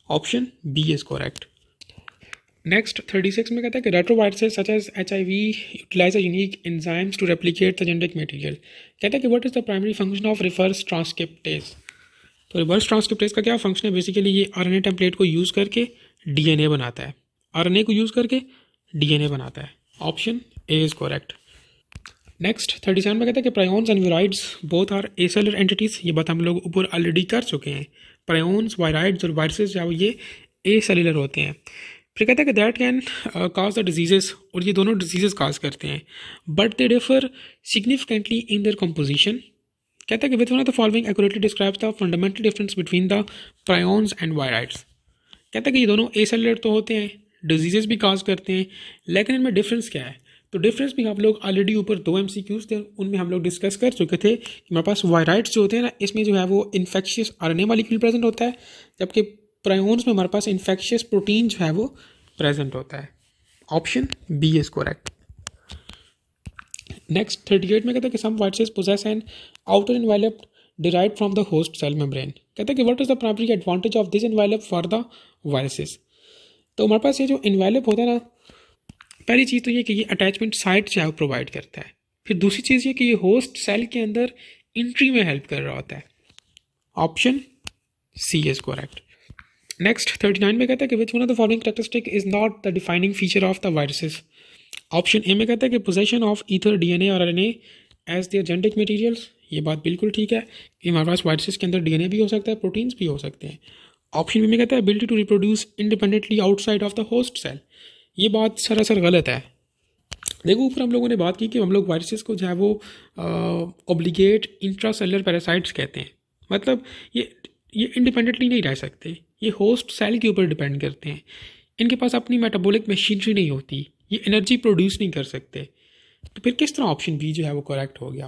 Option B is correct. Next 36 में कहता है कि retroviruses such as HIV utilize a unique enzymes to replicate the genetic material. कहता है कि what is the primary function of reverse transcriptase. तो रिवर्स ट्रांसक्रिप्टेज का क्या फंक्शन है? बेसिकली ये RNA टेम्पलेट को यूज़ करके DNA बनाता है। RNA को यूज़ करके DNA बनाता है। Option A is correct. Next 37 में कहता है कि prions and viroids both are acellular entities. ये बात हम लोग ऊपर ऑलरेडी कर चुके हैं। प्रायोन्स, वायराइड्स और वायरसेस जो है ये एसेलुलर होते हैं। फिर कहता है कि that can cause the diseases, और ये दोनों डिजीजेस काज करते हैं, but they differ significantly in their composition. कहता है कि which one of the following accurately describes the fundamental difference between the prions and viroids. कहता है कि ये दोनों एसेलुलर तो होते हैं, डिजीजेस भी काज करते हैं, लेकिन इनमें डिफरेंस क्या है? तो डिफरेंस भी हम लोग ऑलरेडी ऊपर 2 MCQs थे, उनमें हम लोग डिस्कस कर चुके थे कि हमारे पास वायराइड्स जो होते हैं ना, इसमें जो है वो इन्फेक्शियस RNA मॉलिक्यूल प्रेजेंट होता है, जबकि प्रायोन्स में हमारे पास इन्फेक्शियस प्रोटीन जो है वो प्रेजेंट होता है। Option B is correct. Next 38 में कहता है कि some viruses possess an outer envelope derived from the host cell membrane। कहता है कि what is the primary advantage of this envelope for the viruses। तो हमारे पास ये जो envelope होता है ना, पहली चीज़ तो ये कि ये अटैचमेंट साइट जो है प्रोवाइड करता है। फिर दूसरी चीज़ ये कि ये होस्ट सेल के अंदर एंट्री में हेल्प कर रहा होता है। Option C is correct. Next 39 में कहता है कि which one of the following characteristic is not the defining feature of the viruses. Option A में कहता है कि पोजेशन ऑफ ईथर DNA और RNA as their genetic materials. ये बात बिल्कुल ठीक है कि हमारे पास वायरसेस के अंदर DNA भी हो सकता है, प्रोटीन्स भी हो सकते हैं। ऑप्शन बी में कहता है ability to reproduce independently outside of the host cell. ये बात सरासर गलत है। देखो ऊपर हम लोगों ने बात की कि हम लोग वायरसेस को जो है वो ऑब्लिगेट इंट्रासेलुलर पैरासाइट्स कहते हैं, मतलब ये इंडिपेंडेंटली नहीं रह सकते, ये होस्ट सेल के ऊपर डिपेंड करते हैं। इनके पास अपनी मेटाबॉलिक मशीनरी नहीं होती, ये एनर्जी प्रोड्यूस नहीं कर सकते। तो फिर किस तरह ऑप्शन बी जो है वो करेक्ट हो गया?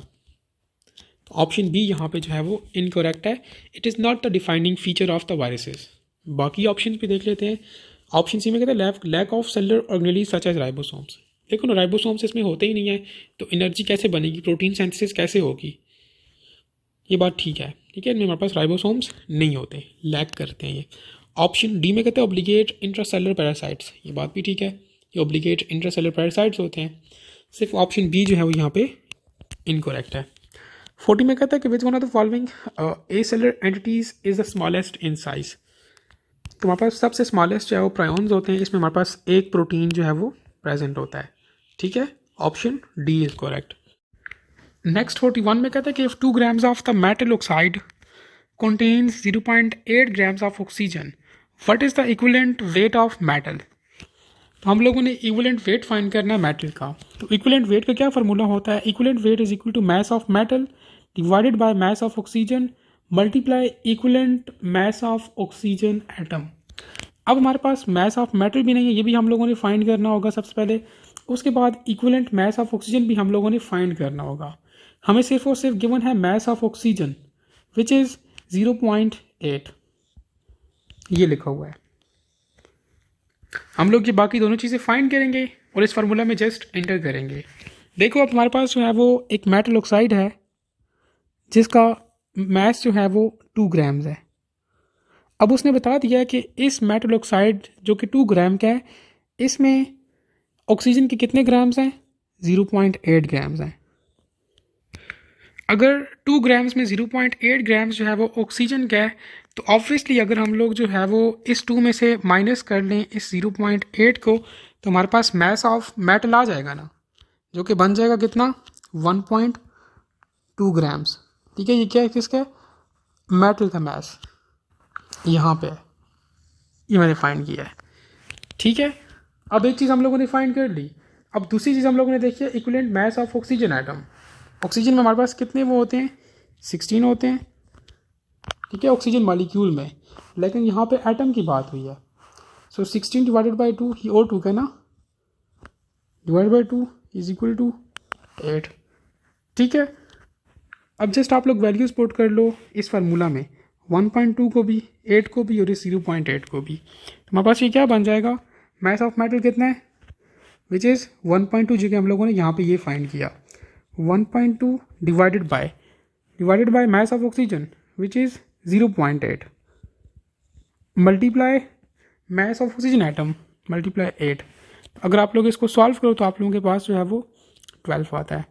तो ऑप्शन बी यहाँ पे जो है वो इनकरेक्ट है। It is not the defining feature of the viruses. बाकी ऑप्शन भी देख लेते हैं। ऑप्शन सी में कहते हैं lack of cellular organelles such as ribosomes. देखो ना, राइबोसोम्स इसमें होते ही नहीं है, तो एनर्जी कैसे बनेगी, प्रोटीन सिंथेसिस कैसे होगी? ये बात ठीक है, ठीक है, इनमें हमारे पास राइबोसोम्स नहीं होते, लैक करते हैं ये। ऑप्शन डी में कहते हैं ऑब्लिगेट इंट्रासेलुलर पैरासाइट्स, ये बात भी ठीक है, ये ऑब्लिगेट इंट्रासेलुलर पैरासाइट्स होते हैं। सिर्फ ऑप्शन बी जो है वो यहाँ पे इनकरेक्ट है। 40 में कहता है कि which one of the following A cellular entities is the smallest in size. तो हमारे पास सबसे स्मॉलेस्ट जो है वो प्रायोन्स होते हैं, इसमें हमारे पास एक प्रोटीन जो है वो प्रेजेंट होता है, ठीक है, option D is correct. Next 41 में कहता है कि if 2 grams of the metal oxide contains 0.8 grams of oxygen, what is the equivalent weight of metal। तो हम लोगों ने इक्विवेलेंट वेट फाइंड करना है मेटल का। तो इक्विवेलेंट वेट का क्या फार्मूला होता है, equivalent weight is equal to mass of metal divided by mass of oxygen multiply equivalent mass of oxygen atom. अब हमारे पास मास ऑफ मेटल भी नहीं है, ये भी हम लोगों ने फाइंड करना होगा सबसे पहले। उसके बाद इक्विवेलेंट मास ऑफ ऑक्सीजन भी हम लोगों ने फाइंड करना होगा। हमें सिर्फ और सिर्फ गिवन है मास ऑफ ऑक्सीजन विच इज़ 0.8, ये लिखा हुआ है। हम लोग ये बाकी दोनों चीज़ें फाइंड करेंगे और इस फार्मूला में जस्ट एंटर करेंगे। देखो अब हमारे पास जो है वो एक मेटल ऑक्साइड है जिसका मास जो है वो 2 grams है। अब उसने बता दिया है कि इस मेटल ऑक्साइड जो कि 2 ग्राम का है, इसमें ऑक्सीजन के कितने ग्राम्स हैं, 0.8 grams हैं। अगर 2 grams में 0.8 grams जो है वो ऑक्सीजन का है, तो ऑब्वियसली अगर हम लोग जो है वो इस 2 में से माइनस कर लें इस 0.8 को, तो हमारे पास मास ऑफ मेटल आ जाएगा ना, जो कि बन जाएगा कितना, 1.2 grams। ठीक है, ये क्या है, किसका, मेटल का मास यहाँ पे है, ये मैंने फाइंड किया है। ठीक है, अब एक चीज़ हम लोगों ने फाइंड कर ली। अब दूसरी चीज़ हम लोगों ने देखी है equivalent mass of oxygen atom. Oxygen में हमारे पास कितने वो होते हैं, 16 होते हैं, ठीक है, ऑक्सीजन मॉलिक्यूल में, लेकिन यहाँ पे एटम की बात हुई है। सो 16 डिवाइडेड बाई 2, ये O2 का ना, divide by 2 is equal to 8। ठीक है, अब जस्ट आप लोग वैल्यूज पुट कर लो इस फार्मूला में, 1.2 को भी, 8 को भी और इस 0.8 को भी। तो हमारे पास ये क्या बन जाएगा, मास ऑफ मेटल कितना है, विच इज़ 1.2, जो कि हम लोगों ने यहाँ पे ये फाइंड किया। 1.2 divided by mass of oxygen which is 0.8 multiply mass of oxygen atom multiply 8। अगर आप लोग इसको सॉल्व करो तो आप लोगों के पास जो है वो 12 आता है।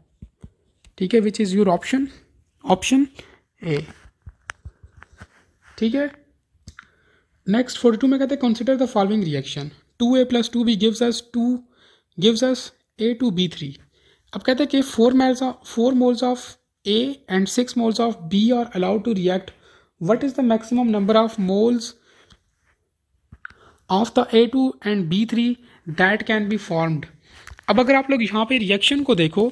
ठीक है, which is your option A. ठीक है, नेक्स्ट 42 में कहते हैं consider the following reaction, 2A + 2B gives us A2B3। अब कहते हैं कि 4 moles of A and 6 moles of B are allowed to react. What is the maximum number of moles of the A2 and B3 that can be formed? अब अगर आप लोग यहाँ पे रिएक्शन को देखो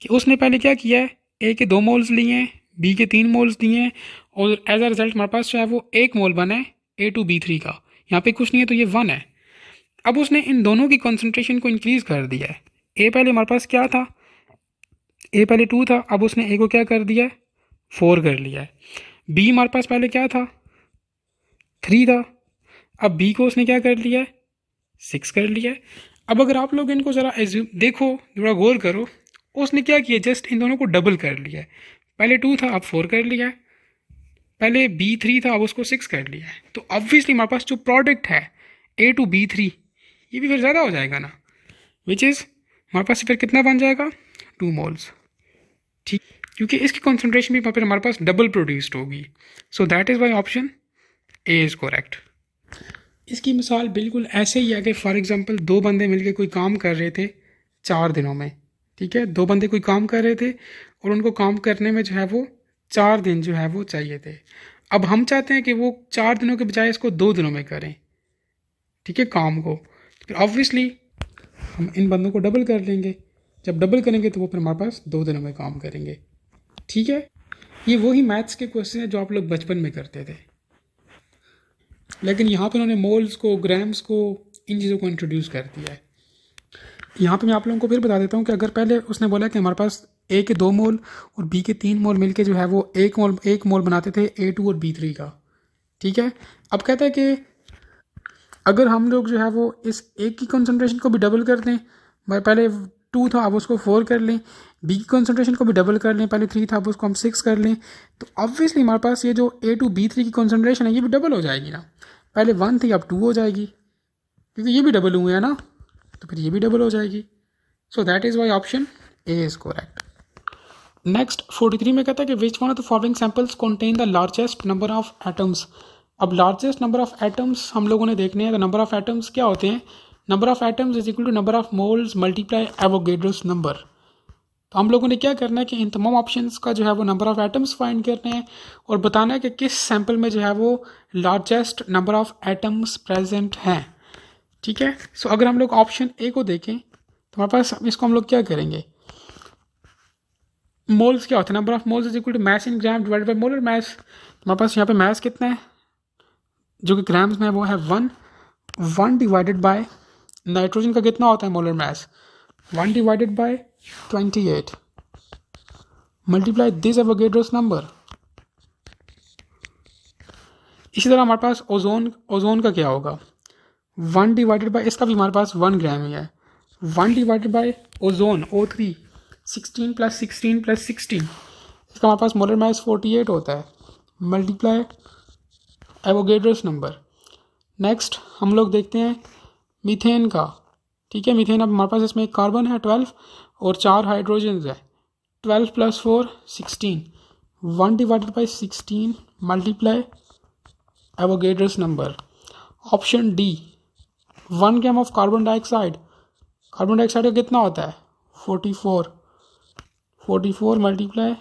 कि उसने पहले क्या किया है, A के 2 मोल्स लिए हैं, B के 3 मोल्स दिए हैं, और एज अ रिजल्ट हमारे पास जो है वो 1 मोल बना है A2B3 का। यहाँ पे कुछ नहीं है तो ये 1 है। अब उसने इन दोनों की कॉन्सेंट्रेशन को इंक्रीज़ कर दिया है। A पहले हमारे पास क्या था, A पहले 2 था, अब उसने A को क्या कर दिया है, 4 कर लिया है। B हमारे पास पहले क्या था, 3 था, अब B को उसने क्या कर लिया है, 6 कर लिया है। अब अगर आप लोग इनको ज़रा देखो, थोड़ा गौर करो, उसने क्या किया, जस्ट इन दोनों को डबल कर लिया है। पहले 2 था, अब 4 कर लिया है। पहले B3 था, अब उसको 6 कर लिया है। तो ऑब्वियसली हमारे पास जो प्रोडक्ट है A2B3, ये भी फिर ज़्यादा हो जाएगा ना, विच इज़ हमारे पास फिर कितना बन जाएगा, 2 मोल्स। ठीक, क्योंकि इसकी कॉन्सेंट्रेशन भी फिर हमारे पास डबल प्रोड्यूस्ड होगी। सो that is why option A is correct. इसकी मिसाल बिल्कुल ऐसे ही है कि फॉर एग्जांपल 2 बंदे मिलके कोई काम कर रहे थे 4 दिनों में। ठीक है, 2 बंदे कोई काम कर रहे थे और उनको काम करने में जो है वो 4 दिन जो है वो चाहिए थे। अब हम चाहते हैं कि वो 4 दिनों के बजाय इसको 2 दिनों में करें, ठीक है, काम को। फिर ऑब्वियसली हम इन बंदों को डबल कर लेंगे, जब डबल करेंगे तो वो फिर हमारे पास 2 दिनों में काम करेंगे। ठीक है, ये वही मैथ्स के क्वेश्चन हैं जो आप लोग बचपन में करते थे, लेकिन यहाँ पे उन्होंने मोल्स को, ग्राम्स को, इन चीज़ों को इंट्रोड्यूस कर दिया है। यहाँ पे मैं आप लोगों को फिर बता देता हूँ कि अगर पहले उसने बोला कि हमारे पास A के 2 मोल और B के 3 मोल मिलके जो है वो 1 मोल बनाते थे A2 और B3 का। ठीक है, अब कहता है कि अगर हम लोग जो है वो इस एक की कॉन्सेंट्रेशन को भी डबल कर दें, पहले 2 था अब उसको 4 कर लें, B की कॉन्सेंट्रेशन को भी डबल कर लें, पहले 3 था अब उसको हम 6 कर लें, तो ऑब्वियसली हमारे पास ये जो A2B3 की कॉन्सेंट्रेशन है ये भी डबल हो जाएगी ना। पहले 1 थी अब 2 हो जाएगी, क्योंकि ये भी डबल हुए हैं ना, तो फिर ये भी डबल हो जाएगी। सो that is why option A is correct. Next 43 में कहता है कि which one of the following samples contain the largest number of atoms. अब लार्जेस्ट नंबर ऑफ एटम्स हम लोगों ने देखने हैं, तो नंबर ऑफ एटम्स क्या होते हैं, number of atoms is equal to number of moles multiply Avogadro's number. तो हम लोगों ने क्या करना है कि इन तमाम ऑप्शंस का जो है वो नंबर ऑफ एटम्स फाइंड करने हैं और बताना है कि किस सैम्पल में जो है वो largest number of atoms present हैं। ठीक है, सो अगर हम लोग ऑप्शन ए को देखें तो हमारे पास इसको हम लोग क्या करेंगे, मोल्स क्या होता है, number of moles is equal to mass in gram divided by molar mass. हमारे पास यहाँ पे मास कितना है जो कि ग्राम्स में है, वो है 1 डिवाइडेड बाय नाइट्रोजन का कितना होता है molar mass, 1 divided by 28 multiply this Avogadro's number. इसी तरह हमारे पास ओजोन का क्या होगा, 1 डिवाइडेड बाय, इसका भी हमारे पास 1 ग्राम ही है, 1 डिवाइडेड बाय ओजोन O3 16 + 16 + 16, इसका हमारे पास मोलर मास 48 होता है मल्टीप्लाई एवोगेड्रोस नंबर। नेक्स्ट हम लोग देखते हैं मीथेन का। ठीक है, मीथेन अब हमारे पास इसमें एक कार्बन है 12 और 4 हाइड्रोजन है, 12 + 4 16, 1 divided by 16 multiply Avogadro's number. Option D 1 gram of carbon dioxide, carbon dioxide का कितना होता है 44 मल्टीप्लाई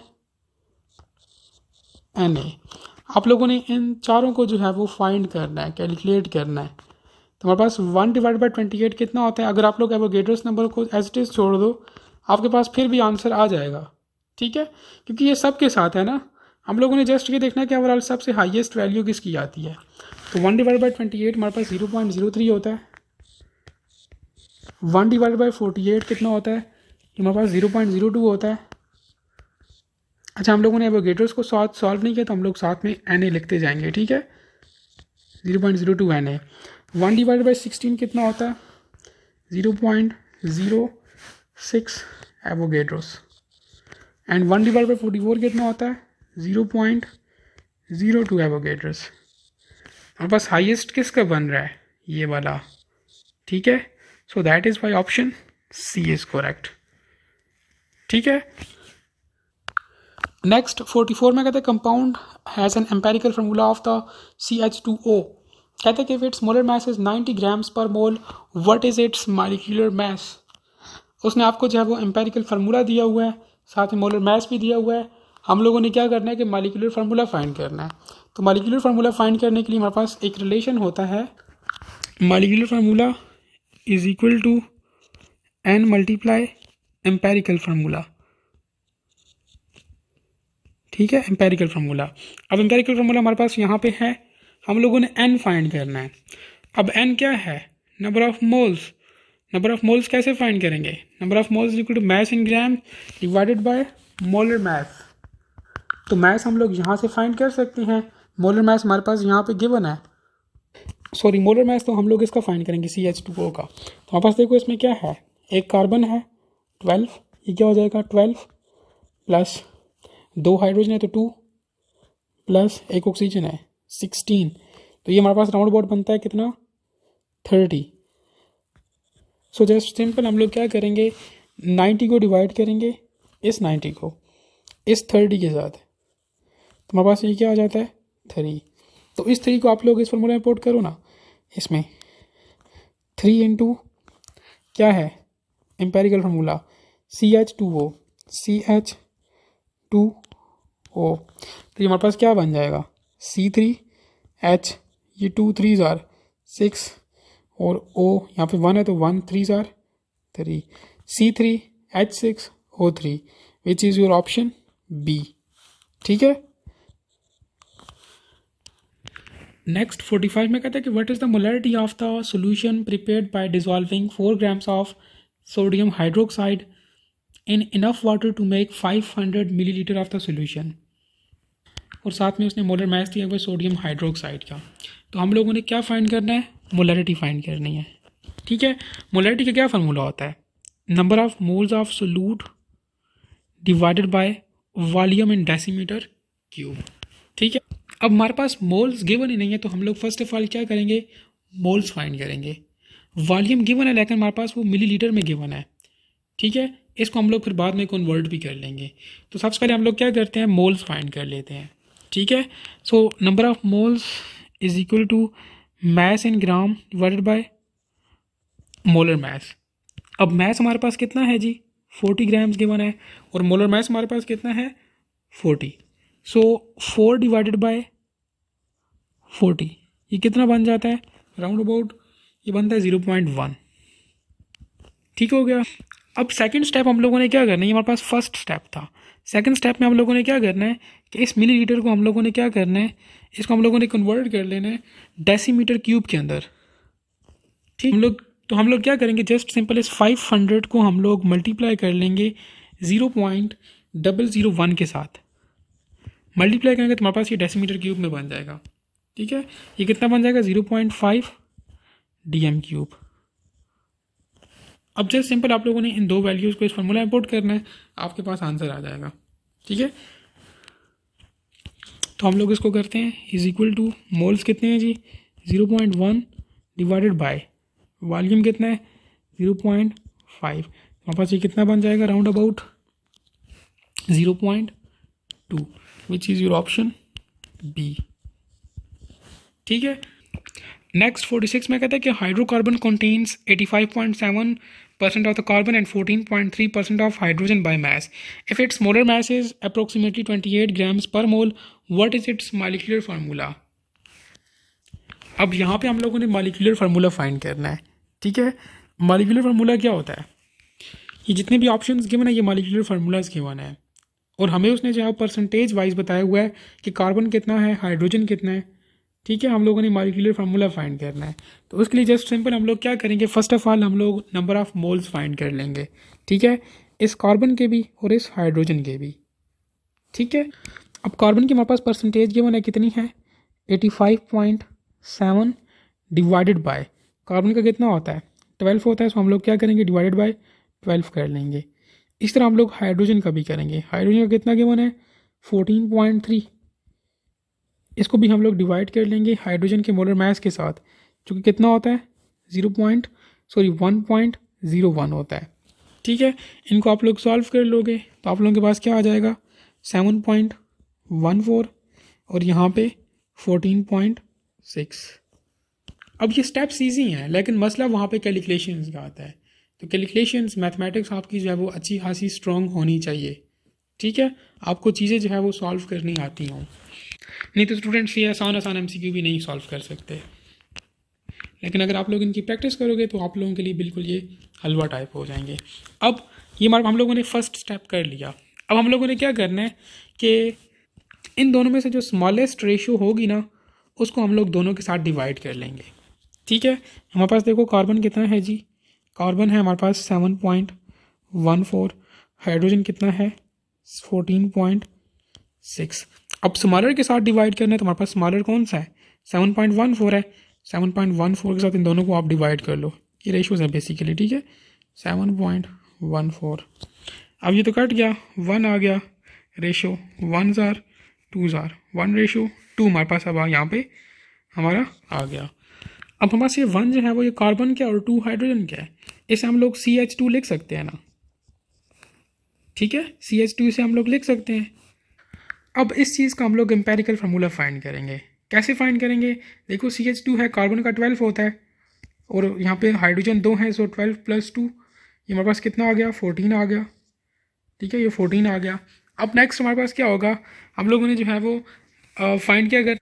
Na। आप लोगों ने इन चारों को जो है वो फाइंड करना है, कैलकुलेट करना है। तो हमारे पास 1 डिवाइड बाई 28 कितना होता है, अगर आप लोग एवोगेड्रोस नंबर को एज इट इज़ छोड़ दो आपके पास फिर भी आंसर आ जाएगा। ठीक है, क्योंकि ये सब के साथ है ना, हम लोगों ने जस्ट ये देखना है कि ओवरऑल सबसे हाईएस्ट वैल्यू किसकी आती है। तो 1 डिवाइड बाई 28 हमारे पास 0.03 होता है, 1 डिवाइड बाई 48 कितना होता है, हमारे पास 0.02 होता है। अच्छा, हम लोगों ने एवोगेड्रोस को साथ सॉल्व नहीं किया तो हम लोग साथ में Na लिखते जाएंगे। ठीक है, 0.02 Na। 1 डिवाइड बाई 16 कितना होता है 0.06 एवोगेड्रोस, एंड 1 डिवाइड बाई 44 कितना होता है 0.02 एवोगेड्रोस। हमारे पास हाईएस्ट किसका बन रहा है, ये वाला। ठीक है, so that is why option C is correct. ठीक है, नेक्स्ट 44 में कहते हैं compound has an empirical formula of the CH2O। कहते हैं कि if its molar mass is 90 grams per mole what is its molecular mass. उसने आपको जो है वो एम्पेरिकल फार्मूला दिया हुआ है, साथ में मोलर मास भी दिया हुआ है। हम लोगों ने क्या करना है कि मॉलिक्यूलर फार्मूला फाइंड करना है। तो मॉलिक्यूलर फार्मूला फाइंड करने के लिए हमारे पास एक रिलेशन होता है, molecular formula is equal to n multiply empirical formula. ठीक है, एम्पेरिकल फार्मूला। अब एम्पेरिकल फार्मूला हमारे पास यहाँ पे है, हम लोगों ने n फाइंड करना है। अब n क्या है, number of moles. Number of moles कैसे फाइंड करेंगे, number of moles equal to mass in gram divided by molar mass. तो मास हम लोग यहाँ से फाइंड कर सकते हैं, मोलर मास हमारे पास यहाँ पे गिवन है, सॉरी मोलर मास तो हम लोग इसका फाइंड करेंगे CH2O का। तो हमारे पास देखो इसमें क्या है, एक कार्बन है 12, ये क्या हो जाएगा 12 प्लस 2 हाइड्रोजन है तो 2 प्लस एक ऑक्सीजन है 16, तो ये हमारे पास राउंड अबाउट बनता है कितना 30। सो जस्ट सिंपल हम लोग क्या करेंगे 90 को डिवाइड करेंगे इस 90 को इस 30 के साथ, तो हमारे पास ये क्या आ जाता है 3। तो इस 3 को आप लोग इस फॉर्मूला में पुट करो ना, इसमें 3 इंटू क्या है एम्पेरिकल फार्मूला CH2O, तो ये हमारे पास क्या बन जाएगा C3H, ये 2 3 जार 6 और O यहाँ पे 1 है तो 1 3 जार 3, C3H6O3 which is your option B. ठीक है, नेक्स्ट 45 में कहता है कि what is the molarity of the solution prepared by dissolving 4 grams of sodium hydroxide in enough water to make 500 millilitre of the solution. और साथ में उसने मोलर मास दिया हुआ सोडियम हाइड्रोक्साइड का। तो हम लोगों ने क्या फाइंड करना है, मोलरिटी फाइंड करनी है। ठीक है, मोलरिटी का क्या फार्मूला होता है, number of moles of solute divided by volume in decimetre cube. ठीक है, अब हमारे पास मोल्स गिवन ही नहीं है, तो हम लोग फर्स्ट ऑफ ऑल क्या करेंगे, मोल्स फाइंड करेंगे। वॉल्यूम गिवन है लेकिन हमारे पास वो मिलीलीटर में गिवन है, ठीक है। इसको हम लोग फिर बाद में कन्वर्ट भी कर लेंगे। तो सबसे पहले हम लोग क्या करते हैं, मोल्स फाइंड कर लेते हैं, ठीक है। So number of moles is equal to mass in gram divided by molar mass. अब मैस हमारे पास कितना है जी, 40 ग्राम्स गिवन है, और मोलर मैस हमारे पास कितना है, 40। सो 4 डिवाइडेड बाय 40 ये कितना बन जाता है, राउंड अबाउट ये बनता है 0.1, ठीक हो गया। अब सेकंड स्टेप हम लोगों ने क्या करना है, ये हमारे पास फर्स्ट स्टेप था। सेकंड स्टेप में हम लोगों ने क्या करना है कि इस मिलीलीटर को हम लोगों ने क्या करना है, इसको हम लोगों ने कन्वर्ट कर लेना है डेसीमीटर क्यूब के अंदर, ठीक। हम लोग क्या करेंगे, जस्ट सिंपल इस 500 को हम लोग मल्टीप्लाई कर लेंगे 0.001 के साथ। मल्टीप्लाई करेंगे तो हमारे पास ये डेसीमीटर क्यूब में बन जाएगा, ठीक है। ये कितना बन जाएगा, 0.5 DM क्यूब। अब जस्ट सिंपल आप लोगों ने इन दो वैल्यूज़ को इस फार्मूला में पुट करना है, आपके पास आंसर आ जाएगा, ठीक है। तो हम लोग इसको करते हैं, इज इक्वल टू मोल्स कितने हैं जी, 0.1 डिवाइडेड बाय वॉल्यूम कितना है 0.5। हमारे पास ये कितना बन जाएगा, round about 0.2, which is your option B, ठीक है। नेक्स्ट 46 में कहता है कि hydrocarbon contains 85.7% of the carbon and 14.3% of hydrogen by mass. If its molar mass is approximately 28 grams per mole, what is its molecular formula. अब यहाँ पे हम लोगों ने मॉलिक्यूलर फार्मूला फाइंड करना है, ठीक है। मॉलिक्यूलर फार्मूला क्या होता है, ये जितने भी ऑप्शंस गिवन है ये मॉलिक्यूलर फार्मूलाज गिवन है, और हमें उसने जो है परसेंटेज वाइज बताया हुआ है कि कार्बन कितना है, हाइड्रोजन कितना है, ठीक है। हम लोगों ने मॉलिक्यूलर फार्मूला फाइंड करना है, तो उसके लिए जस्ट सिंपल हम लोग क्या करेंगे, फर्स्ट ऑफ ऑल हम लोग नंबर ऑफ मोल्स फाइंड कर लेंगे, ठीक है, इस कार्बन के भी और इस हाइड्रोजन के भी, ठीक है। अब कार्बन की हमारे पास परसेंटेज गिवन है कितनी है, 85.7 डिवाइडेड बाय कार्बन का कितना होता है 12 होता है, सो हम लोग क्या करेंगे, डिवाइडेड बाय 12 कर लेंगे। इस तरह हम लोग हाइड्रोजन का भी करेंगे, हाइड्रोजन का कितना गिवन है 14.3, इसको भी हम लोग डिवाइड कर लेंगे हाइड्रोजन के मोलर मास के साथ, जो कि कितना होता है 1.01 होता है, ठीक है। इनको आप लोग सॉल्व कर लोगे तो आप लोगों के पास क्या आ जाएगा 7.14, और यहाँ पे 14.6। अब ये स्टेप्स ईजी हैं लेकिन मसला वहाँ पे कैलकुलेशंस का आता है, तो कैलकुलेशंस मैथमेटिक्स आपकी जो है वो अच्छी खासी स्ट्रॉन्ग होनी चाहिए, ठीक है। आपको चीज़ें जो है वो सॉल्व करनी आती हों, नहीं तो स्टूडेंट्स ये आसान MCQ भी नहीं सॉल्व कर सकते। लेकिन अगर आप लोग इनकी प्रैक्टिस करोगे तो आप लोगों के लिए बिल्कुल ये हलवा टाइप हो जाएंगे। अब ये हम लोगों ने फर्स्ट स्टेप कर लिया। अब हम लोगों ने क्या करना है कि इन दोनों में से जो स्मॉलेस्ट रेशियो होगी ना उसको हम लोग दोनों के साथ डिवाइड कर लेंगे, ठीक है। हमारे पास देखो कार्बन कितना है जी, कार्बन है हमारे पास 7.14, हाइड्रोजन कितना है 14.6। अब स्मॉलर के साथ डिवाइड करना है तो हमारे पास स्मॉलर कौन सा है 7.14 है, 7.14 के साथ इन दोनों को आप डिवाइड कर लो, ये रेशियोज है बेसिकली, ठीक है। 7.14, अब ये तो कट गया, 1 आ गया रेशियो, 1 जार 2 जार 1 रेशियो 2 हमारे पास अब यहाँ पे हमारा आ गया। अब हमारे पास ये 1 जो है वो ये कार्बन क्या और 2 हाइड्रोजन क्या है, इसे हम लोग CH2 लिख सकते हैं ना, ठीक है, CH2 से हम लोग लिख सकते हैं। अब इस चीज़ का हम लोग एम्पेरिकल फार्मूला फाइंड करेंगे, कैसे फाइंड करेंगे, देखो CH2 है, कार्बन का 12 होता है, और यहाँ पे हाइड्रोजन 2 है, सो 12 + 2 ये हमारे पास कितना आ गया 14 आ गया, ठीक है, ये 14 आ गया। अब नेक्स्ट हमारे पास क्या होगा, हम लोगों ने जो है वो फाइंड क्या कर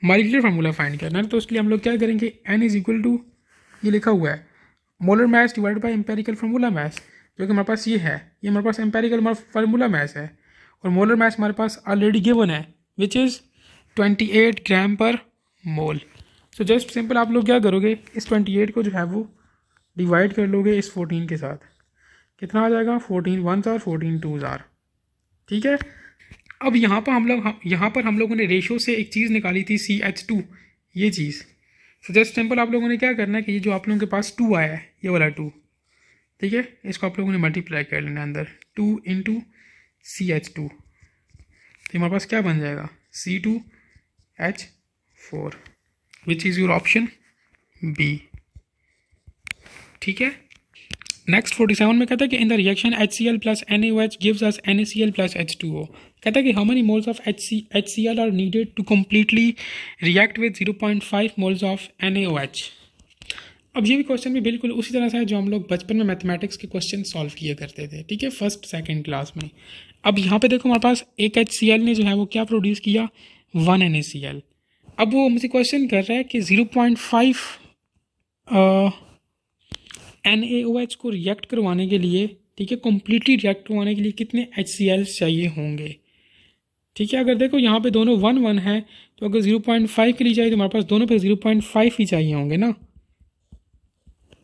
मॉलिक्यूलर फार्मूला फाइंड करना है, तो उसके लिए हम लोग क्या करेंगे, N = ये लिखा हुआ है molar mass divide by empirical formula mass, जो कि हमारे पास ये है, ये हमारे पास एम्पेरिकल फार्मूला मास है, और मोलर मास हमारे पास ऑलरेडी गिवन है विच इज़ 28 ग्राम पर मोल। सो जस्ट सिंपल आप लोग क्या करोगे, इस 28 को जो है वो डिवाइड कर लोगे इस 14 के साथ, कितना आ जाएगा 14 1 जार 14 2 जार, ठीक है। अब यहाँ पर हम लोगों ने रेशो से एक चीज़ निकाली थी CH2, ये चीज़। सो जस्ट सिंपल आप लोगों ने क्या करना है कि ये जो आप लोगों के पास 2 आया है ये वाला 2, ठीक है, इसको आप लोगों ने मल्टीप्लाई कर लेना अंदर 2 × CH2, तो हमारे पास क्या बन जाएगा C2 H4 which is your option B. ठीक है। नेक्स्ट 47 में कहता है कि in the reaction HCl plus NaOH gives us NaCl plus H2O। कहता है कि how many moles of HCl are needed to completely react with 0.5 moles of NaOH। अब ये भी क्वेश्चन भी बिल्कुल उसी तरह से है जो हम लोग बचपन में मैथमेटिक्स के क्वेश्चन सॉल्व किया करते थे, ठीक है, फर्स्ट सेकंड क्लास में। अब यहाँ पे देखो हमारे पास एक HCl ने जो है वो क्या प्रोड्यूस किया, 1 NaCl। अब वो मुझे क्वेश्चन कर रहा है कि 0.5 NaOH को रिएक्ट करवाने के लिए, ठीक है, कम्प्लीटली रिएक्ट करवाने के लिए कितने HCl चाहिए होंगे। ठीक है, अगर देखो यहाँ पे दोनों 1 1 है तो अगर 0.5 के लिए चाहिए तो हमारे पास दोनों पे 0.5 ही चाहिए होंगे ना।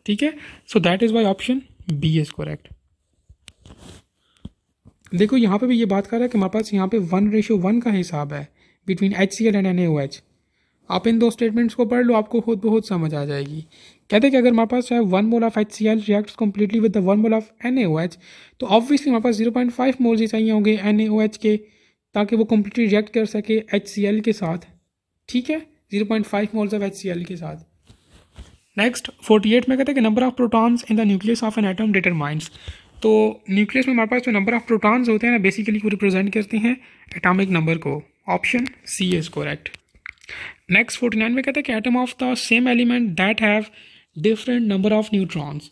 ठीक है, so that is why option B is correct. देखो यहाँ पे भी ये बात कर रहा है कि हमारे पास यहाँ पे 1:1 का हिसाब है बिटवीन HCl एंड NaOH। आप इन दो स्टेटमेंट्स को पढ़ लो, आपको खुद बहुत समझ आ जाएगी। कहते हैं कि अगर हमारे पास चाहे 1 mole of HCl reacts completely with the 1 mole of NaOH तो ऑब्वियसली हमारे पास 0.5 मोल्स ही चाहिए होंगे NaOH के, ताकि वो कम्प्लीटली रिएक्ट कर सके HCl के साथ। ठीक है, 0.5 मोल्स ऑफ HCl के साथ। नेक्स्ट 48 में कहते हैं कि number of protons in the nucleus of an atom determines. तो न्यूक्लियस में हमारे पास जो नंबर ऑफ प्रोटॉन्स होते हैं ना, बेसिकली वो रिप्रेजेंट करते हैं एटॉमिक नंबर को। Option C is correct. Next 49 में कहते हैं कि atom of the same element that have different number of neutrons.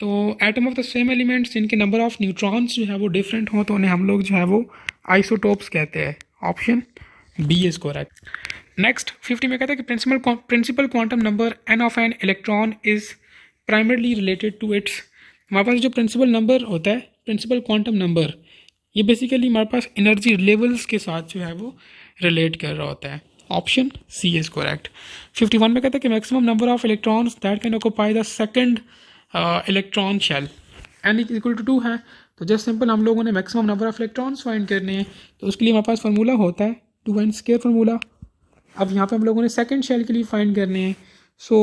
तो atom of the same elements जिनके नंबर ऑफ न्यूट्रॉन्स जो है वो डिफरेंट हो तो उन्हें हम लोग जो है वो आइसोटोप्स कहते हैं। Option B is correct. Next 50 में कहता है कि principal quantum number n of an electron is primarily related to its. हमारे पास जो प्रिंसिपल नंबर होता है, प्रिंसिपल क्वांटम नंबर, ये बेसिकली हमारे पास एनर्जी लेवल्स के साथ जो है वो रिलेट कर रहा होता है। Option C is correct. 51 में कहता है कि maximum number of electrons that can occupy the second electron shell n equal to 2 है, तो जस्ट सिंपल हम लोगों ने maximum number of electrons find करने हैं, तो उसके लिए हमारे पास फार्मूला होता है 2n स्क्वायर फार्मूला। अब यहाँ पे हम लोगों ने सेकंड शेल के लिए फाइंड करने हैं, सो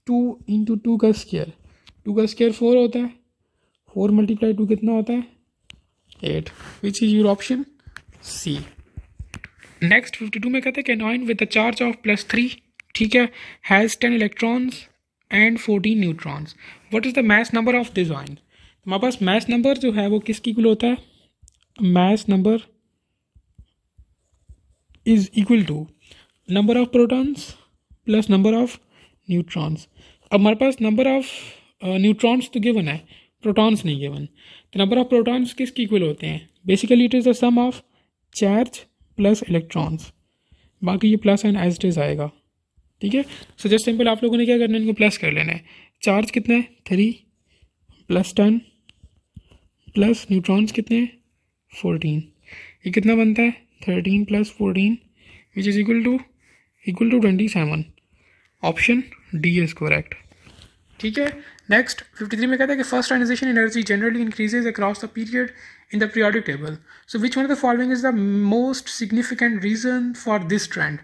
2 इंटू 2 का स्क्वायर, 2 का स्क्वायर 4 होता है, 4 मल्टीप्लाई 2 कितना होता है 8, which is your option C. Next 52 में कहते हैं कि an ion with the charge of +3, ठीक है, has 10 electrons and 14 neutrons. What is the mass number of this ion. हमारे पास मास नंबर जो है वो किसकी इक्वल होता है, mass number is equal to number of protons plus number of neutrons. अब हमारे पास नंबर ऑफ न्यूट्रॉन्स तो गिवन है, प्रोटॉन्स नहीं गिवन, तो नंबर ऑफ प्रोटॉन्स किसके इक्वल होते हैं, basically it is the sum of charge plus electrons, बाकी ये plus and as it is आएगा। ठीक है, सो जस्ट सिंपल आप लोगों ने क्या करना है, इनको प्लस कर लेना है। चार्ज कितना है 3 प्लस 10 प्लस न्यूट्रॉन्स कितने हैं 14, ये कितना बनता है 13 plus 14 which is equal to 27। Option D is correct. ठीक है, नेक्स्ट 53 में कहता है कि first ionization energy generally increases across the period in the periodic table, so which one of the following is the most significant reason for this trend.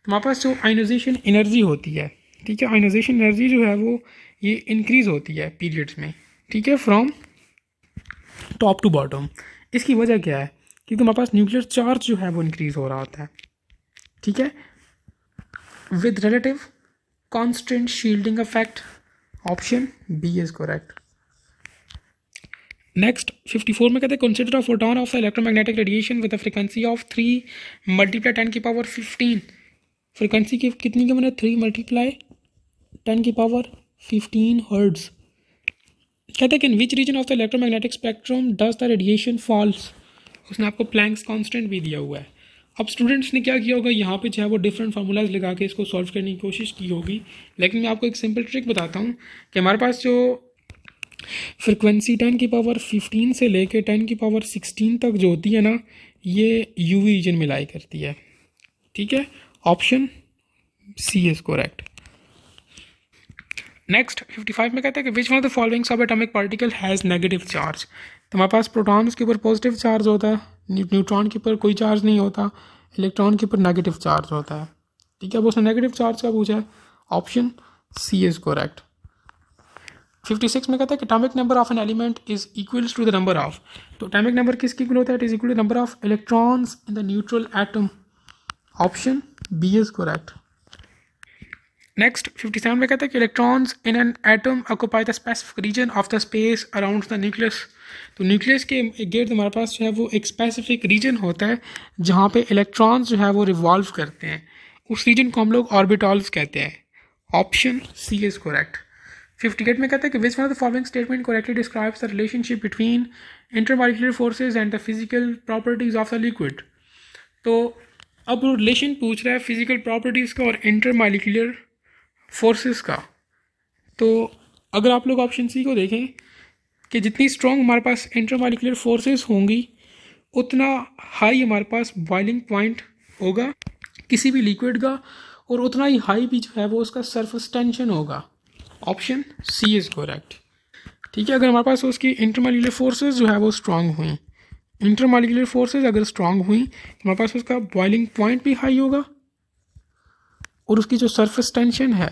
हमारे पास जो ionization energy होती है, ठीक है, आयनाइजेशन एनर्जी जो है वो ये इंक्रीज होती है पीरियड्स में, ठीक है, फ्रॉम टॉप टू बॉटम। इसकी वजह क्या है, क्योंकि हमारे पास न्यूक्लियर चार्ज जो है वो इंक्रीज हो रहा होता है, ठीक है, with relative constant shielding effect. Option B is correct. Next 54 में कहते हैं consider a photon of the electromagnetic radiation with a frequency of 3 multiply 10 की पावर 15। फ्रीक्वेंसी की कितनी की मैंने 3 मल्टीप्लाई 10 की पावर 15 हर्ट्ज। कहते हैं कि in which region of the electromagnetic spectrum does the radiation falls. उसने आपको प्लैंक्स कांस्टेंट भी दिया हुआ है। अब स्टूडेंट्स ने क्या किया होगा, यहाँ पे जो है वो डिफरेंट फार्मूलाज लगा के इसको सॉल्व करने की कोशिश की होगी, लेकिन मैं आपको एक सिंपल ट्रिक बताता हूँ कि हमारे पास जो फ्रिक्वेंसी 10 की पावर 15 से लेके 10 की पावर 16 तक जो होती है ना, ये यूवी रीजन में लाई करती है। ठीक है, option C is correct. Next 55 में कहते हैं कि which one of the following subatomic particle has negative charge. तो हमारे पास प्रोटॉन्स के ऊपर पॉजिटिव चार्ज होता है, न्यूट्रॉन के ऊपर कोई चार्ज नहीं होता, इलेक्ट्रॉन के ऊपर नेगेटिव चार्ज होता है। ठीक है, अब उसने नेगेटिव चार्ज का पूछा है, ऑप्शन सी इज करेक्ट। 56 में कहता है कि atomic number of an element is equals to the number of. तो एटॉमिक नंबर किसकी इक्वल होता है, it is equal to number of electrons in the neutral atom. Option B is correct. Next 57 में कहता है कि electrons in an atom occupy the specific region of the space around the nucleus. तो nucleus के गिर्द हमारे पास जो है वो एक स्पेसिफिक रीजन होता है जहाँ पे इलेक्ट्रॉन्स जो है वो रिवॉल्व करते हैं, उस रीजन को हम लोग ऑर्बिटॉल्स कहते हैं। Option C is correct. 58 में कहता है कि which one of the following statement correctly describes the relationship between intermolecular forces and the physical properties of the liquid. तो अब रिलेशन पूछ रहा है फिजिकल प्रॉपर्टीज़ का और इंटरमॉलिक्यूलर फोर्सेस का। तो अगर आप लोग ऑप्शन सी को देखें कि जितनी स्ट्रॉन्ग हमारे पास इंटरमॉलिक्यूलर फोर्सेस होंगी उतना हाई हमारे पास बॉइलिंग पॉइंट होगा किसी भी लिक्विड का, और उतना ही हाई भी जो है वो उसका सरफेस टेंशन होगा। Option C is correct. ठीक है, अगर हमारे पास उसकी इंटरमॉलिक्यूलर फोर्सेस जो है वो स्ट्रॉन्ग हुई, इंटरमॉलिक्यूलर फोर्सेस अगर स्ट्रॉन्ग हुई तो हमारे पास उसका बॉइलिंग पॉइंट भी हाई होगा और उसकी जो सरफेस टेंशन है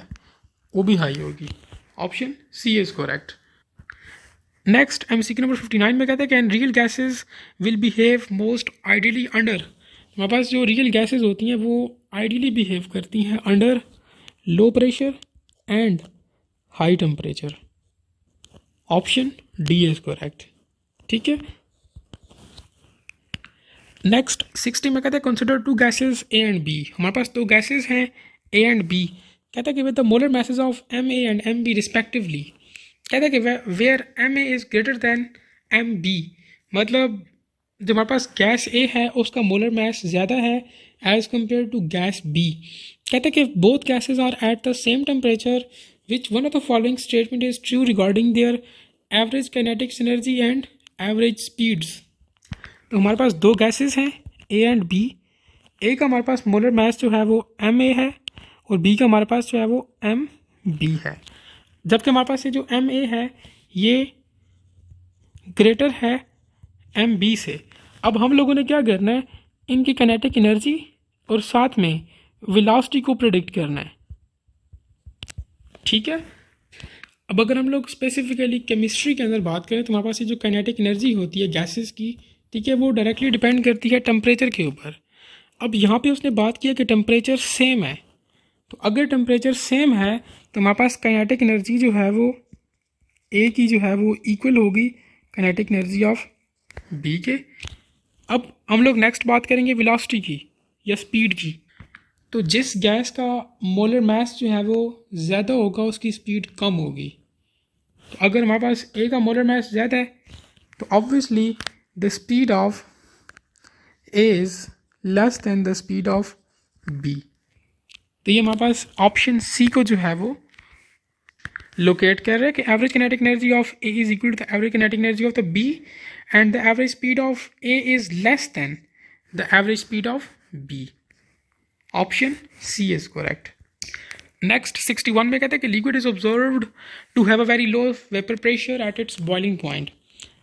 वो भी हाई होगी। Option C is correct. Next MCQ number 59 में कहते हैं can real gases will behave most ideally under. हमारे पास जो रियल गैसेस होती हैं वो आइडियली बिहेव करती हैं under low pressure and high temperature. Option D is correct. ठीक है, नेक्स्ट 60 में कहते हैं consider two gases A and B. हमारे पास दो गैसेस हैं ए एंड बी। कहता है कि with the molar masses of M A and M B respectively. कहता है कि where M A is greater than M B, मतलब जो हमारे पास गैस ए है उसका मोलर मैस ज़्यादा है as compare to gas B. कहता है कि both gases are at the same temperature which one of the following statement is true regarding their average kinetic energy and average speeds. तो हमारे पास दो गैसेस हैं ए एंड बी। ए का हमारे पास मोलर मास जो है वो एम ए है और बी का हमारे पास जो है वो एम बी है, जबकि हमारे पास ये जो एम ए है ये ग्रेटर है एम बी से। अब हम लोगों ने क्या करना है, इनकी काइनेटिक एनर्जी और साथ में वेलोसिटी को प्रेडिक्ट करना है। ठीक है, अब अगर हम लोग स्पेसिफिकली केमिस्ट्री के अंदर बात करें तो हमारे पास ये जो काइनेटिक एनर्जी होती है गैसेस की, ठीक है, वो डायरेक्टली डिपेंड करती है टेम्परेचर के ऊपर। अब यहाँ पे उसने बात किया कि टेम्परेचर सेम है, तो अगर टेम्परेचर सेम है तो हमारे पास काइनेटिक एनर्जी जो है वो ए की जो है वो इक्वल होगी काइनेटिक एनर्जी ऑफ बी के। अब हम लोग नेक्स्ट बात करेंगे वेलोसिटी की या स्पीड की। तो जिस गैस का मोलर मास जो है वो ज़्यादा होगा उसकी स्पीड कम होगी। तो अगर हमारे पास ए का मोलर मास ज़्यादा है तो obviously the speed of A is less than the speed of B। तो ये हमारे पास ऑप्शन सी को जो है वो लोकेट कर रहा है कि average kinetic energy of A is equal to the average kinetic energy of the B and the average speed of A is less than the average speed of B। Option C is correct. Next 61 में कहते हैं कि liquid is observed to have a very low vapour pressure at its boiling point.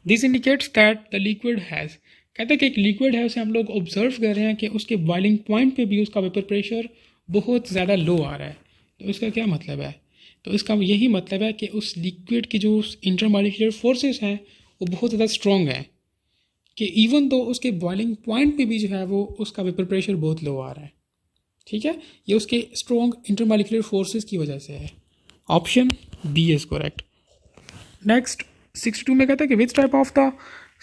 This indicates that the liquid has. कहते हैं कि एक liquid है उसे हम लोग ऑब्जर्व कर रहे हैं कि उसके बॉइलिंग पॉइंट पे भी उसका वेपर प्रेशर बहुत ज़्यादा लो आ रहा है। तो इसका क्या मतलब है, तो इसका यही मतलब है कि उस लिक्विड की जो इंटरमॉलिक्यूलर फोर्सेस हैं वो बहुत ज़्यादा स्ट्रॉन्ग है कि इवन दो उसके बॉइलिंग पॉइंट पे भी जो है वो उसका वेपर प्रेशर बहुत लो आ रहा है। ठीक है, ये उसके स्ट्रॉन्ग इंटरमॉलिक्यूलर फोर्सेस की वजह से है। Option B is correct. Next 62 में कहता है कि which type of the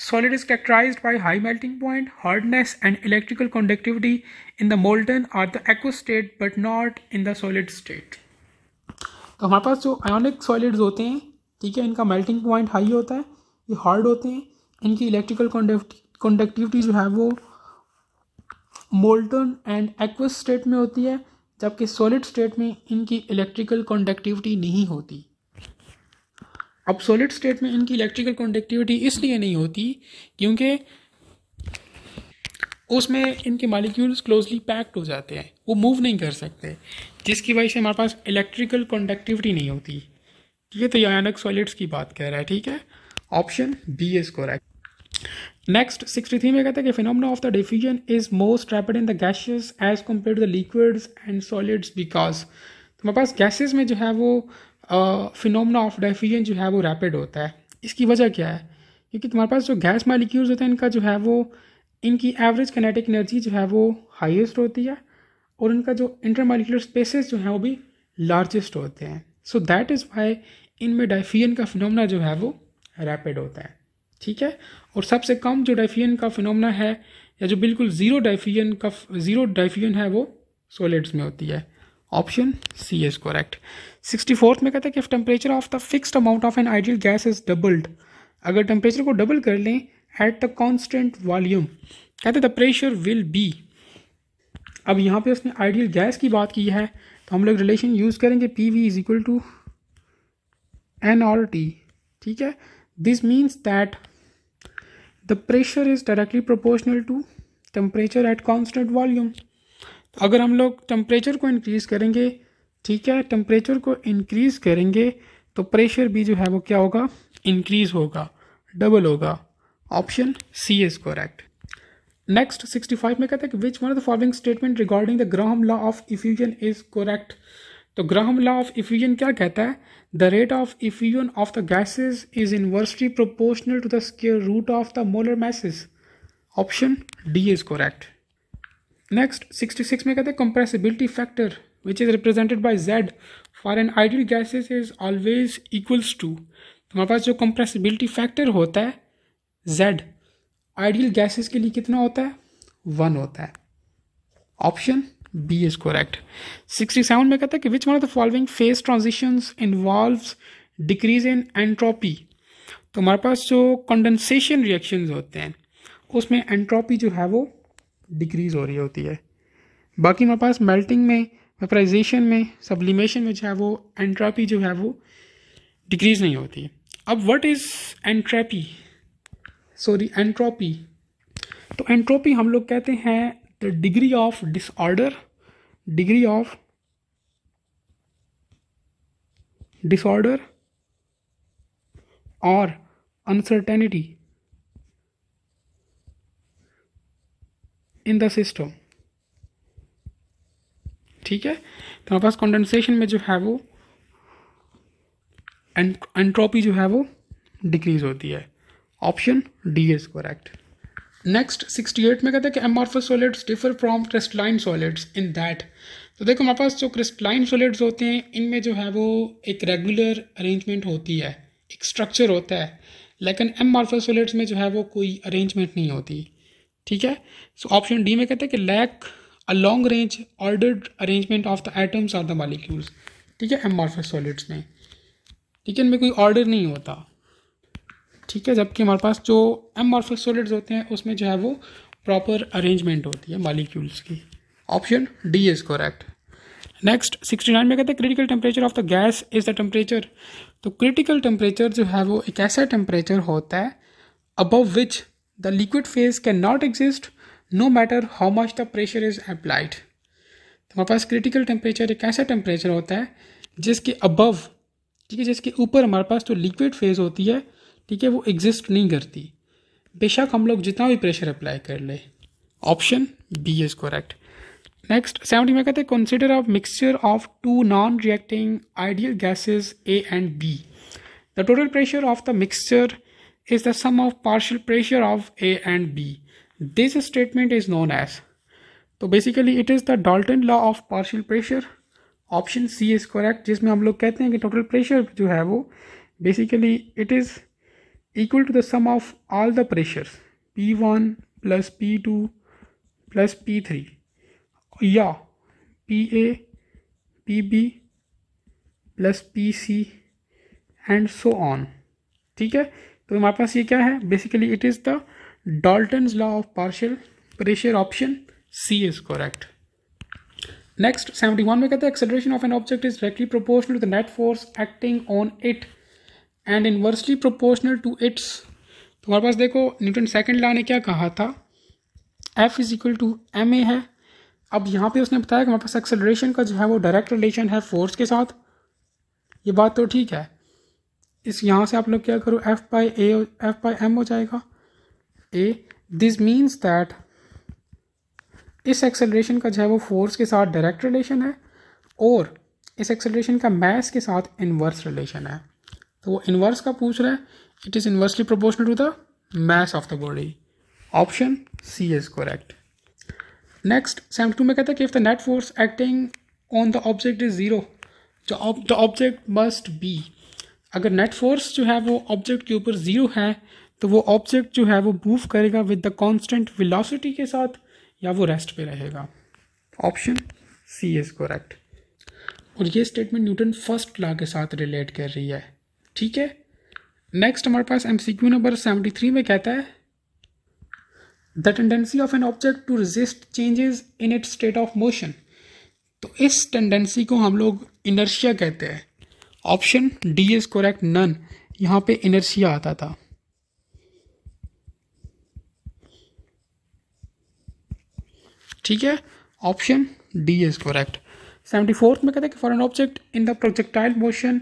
solid is characterised by high melting point, hardness and electrical conductivity in the molten or the aqueous state but not in the solid state. तो हमारे पास जो ionic solids होते हैं, ठीक है, इनका मेल्टिंग पॉइंट हाई होता है, ये हार्ड होते हैं, इनकी इलेक्ट्रिकल कंडक्टिविटी जो है वो मोल्टन एंड एक्वस स्टेट में होती है, जबकि सॉलिड स्टेट में इनकी इलेक्ट्रिकल कंडक्टिविटी नहीं होती। अब सॉलिड स्टेट में इनकी इलेक्ट्रिकल कंडक्टिविटी इसलिए नहीं होती क्योंकि उसमें इनके मॉलिक्यूल्स क्लोजली पैक्ड हो जाते हैं, वो मूव नहीं कर सकते, जिसकी वजह से हमारे पास इलेक्ट्रिकल कंडक्टिविटी नहीं होती। ठीक है, तो ये आयनिक सॉलिड्स की बात कर रहा है। ठीक है, option B is correct. Next 63 में कहता है कि phenomena of the diffusion is most rapid in the gases as compare to the liquids and solids because. तो हमारे पास गैसेस में जो है वो फिनोमेना ऑफ डिफ्यूजन जो है वो रैपिड होता है। इसकी वजह क्या है, क्योंकि तुम्हारे पास जो गैस मॉलिक्यूल्स होते हैं इनका जो है वो इनकी एवरेज काइनेटिक एनर्जी जो है वो हाईएस्ट होती है और उनका जो इंटरमॉलिक्यूलर स्पेसेस जो हैं वो भी लार्जेस्ट होते हैं. सो दैट इज़ वाई इनमें डाइफियन का फिनोमेना जो है वो रैपिड होता है. ठीक है. और सबसे कम जो डाइफियन का फिनोमेना है या जो बिल्कुल ज़ीरो डाइफियन है वो सॉलिड्स में होती है. Option C is correct. 64th में कहता है कि if temperature of the fixed amount of an ideal gas is doubled, अगर टेम्परेचर को डबल कर लें एट द कॉन्स्टेंट वॉल्यूम, कहते द प्रेशर विल बी. अब यहाँ पे उसने आइडियल गैस की बात की है तो हम लोग रिलेशन यूज़ करेंगे P V is equal to N R T. ठीक है. This means that the pressure is directly proportional to temperature at constant volume. अगर हम लोग टेम्परेचर को इंक्रीज़ करेंगे, ठीक है, टेम्परेचर को इंक्रीज़ करेंगे तो प्रेशर भी जो है वो क्या होगा, इंक्रीज़ होगा, डबल होगा. Option C is correct. Next 65 में कहता है कि which one of the following statement regarding the Graham law of effusion is correct. तो ग्राहम लॉ ऑफ इफ्यूजन क्या कहता है, the rate of effusion of the gases is inversely proportional to the square root of the molar masses. Option D is correct. Next 66 में कहते हैं compressibility factor which is represented by Z for an ideal gases is always equals to. हमारे पास जो compressibility factor होता है Z ideal gases के लिए कितना होता है, 1 होता है. Option B is correct. 67 में कहता है कि which one of the following phase transitions involves decrease in entropy. तो हमारे पास जो कंडेंसेशन रिएक्शंस होते हैं उसमें एंट्रोपी जो है वो डिक्रीज हो रही होती है. बाकी हमारे पास मेल्टिंग में, वेपराइजेशन में, सब्लिमेशन में जो है वो एंट्रोपी जो है वो डिक्रीज नहीं होती. अब व्हाट इज एंट्रोपी, एंट्रोपी. तो एंट्रोपी हम लोग कहते हैं द डिग्री ऑफ डिसऑर्डर, और अनसर्टेनिटी इन द सिस्टम. ठीक है. तो हमारे पास कंडेंसेशन में जो है वो एंट्रोपी जो है वो डिक्रीज होती है. Option D is correct. Next 68 में कहते हैं कि amorphous solids differ from crystalline solids in that. तो देखो हमारे पास जो क्रिस्टलाइन सॉलिड्स होते हैं इनमें जो है वो एक रेगुलर अरेंजमेंट होती है, एक स्ट्रक्चर होता है, लेकिन एमॉर्फस सॉलिड्स में जो है वो कोई अरेंजमेंट नहीं होती. ठीक है. सो ऑप्शन डी में कहते हैं कि lack a long range ordered arrangement of the atoms और द मॉलिक्यूल्स. ठीक है. एमॉर्फस सॉलिड्स में, ठीक है, इनमें कोई ऑर्डर नहीं होता. ठीक है. जबकि हमारे पास जो एमॉर्फस सॉलिड्स होते हैं उसमें जो है वो प्रॉपर अरेंजमेंट होती है मॉलिक्यूल्स की. Option D is correct. Next 69 में कहते हैं critical temperature of the gas is the temperature. तो क्रिटिकल टेम्परेचर जो है वो एक ऐसा टेम्परेचर होता है above which the liquid phase can not exist no matter how much the pressure is applied. तो हमारे पास क्रिटिकल टेम्परेचर एक ऐसा टेम्परेचर होता है जिसके अबव, ठीक है, जिसके ऊपर हमारे पास जो लिक्विड फेज होती है, ठीक है, वो एग्जिस्ट नहीं करती, बेशक हम लोग जितना भी प्रेशर अप्लाई कर ले. Option B is correct. Next 70 में कहते हैं consider a mixture of two non reacting ideal gases A and B. The total pressure of the mixture is the sum of partial pressure of A and B. This statement is known as. तो basically it is the Dalton law of partial pressure. Option C is correct, जिसमें हम लोग कहते हैं कि total pressure जो है वो basically it is equal to the sum of all the pressures P1 plus P2 plus P3 या PA PB plus PC and so on. ठीक है. तो हमारे पास ये क्या है, basically it is the Dalton's law of partial pressure. Option C is correct. Next 71 में कहते हैं acceleration of an object is directly proportional to the net force acting on it and inversely proportional to its. तो हमारे पास देखो Newton second law ने क्या कहा था, F is equal to M A है. अब यहाँ पे उसने बताया कि हमारे पास एक्सेलरेशन का जो है वो डायरेक्ट रिलेशन है फोर्स के साथ. ये बात तो ठीक है. इस यहाँ से आप लोग क्या करो, F बाई एम हो जाएगा A. दिस मीन्स दैट इस एक्सेलरेशन का जो है वो फोर्स के साथ डायरेक्ट रिलेशन है और इस एक्सेलरेशन का मास के साथ इन्वर्स रिलेशन है. तो वो इन्वर्स का पूछ रहा है, it is inversely proportional to the mass of the body. Option C is correct. Next 72 में कहता है कि if the net force acting on the object is zero the object must be, अगर नेट फोर्स जो है वो object के ऊपर ज़ीरो है तो वो ऑब्जेक्ट जो है वो मूव करेगा विद द कांस्टेंट वेलोसिटी के साथ या वो रेस्ट पे रहेगा। Option C is correct. और ये स्टेटमेंट न्यूटन फर्स्ट लॉ के साथ रिलेट कर रही है। ठीक है, नेक्स्ट हमारे पास MCQ नंबर 73 में कहता है the tendency of an object to resist changes in its state of motion. तो इस टेंडेंसी को हम लोग इनर्शिया कहते हैं। Option D is correct, none, यहाँ पे इनर्शिया आता था। ठीक है, option D is correct. 74th में कहते हैं कि for an object in the projectile motion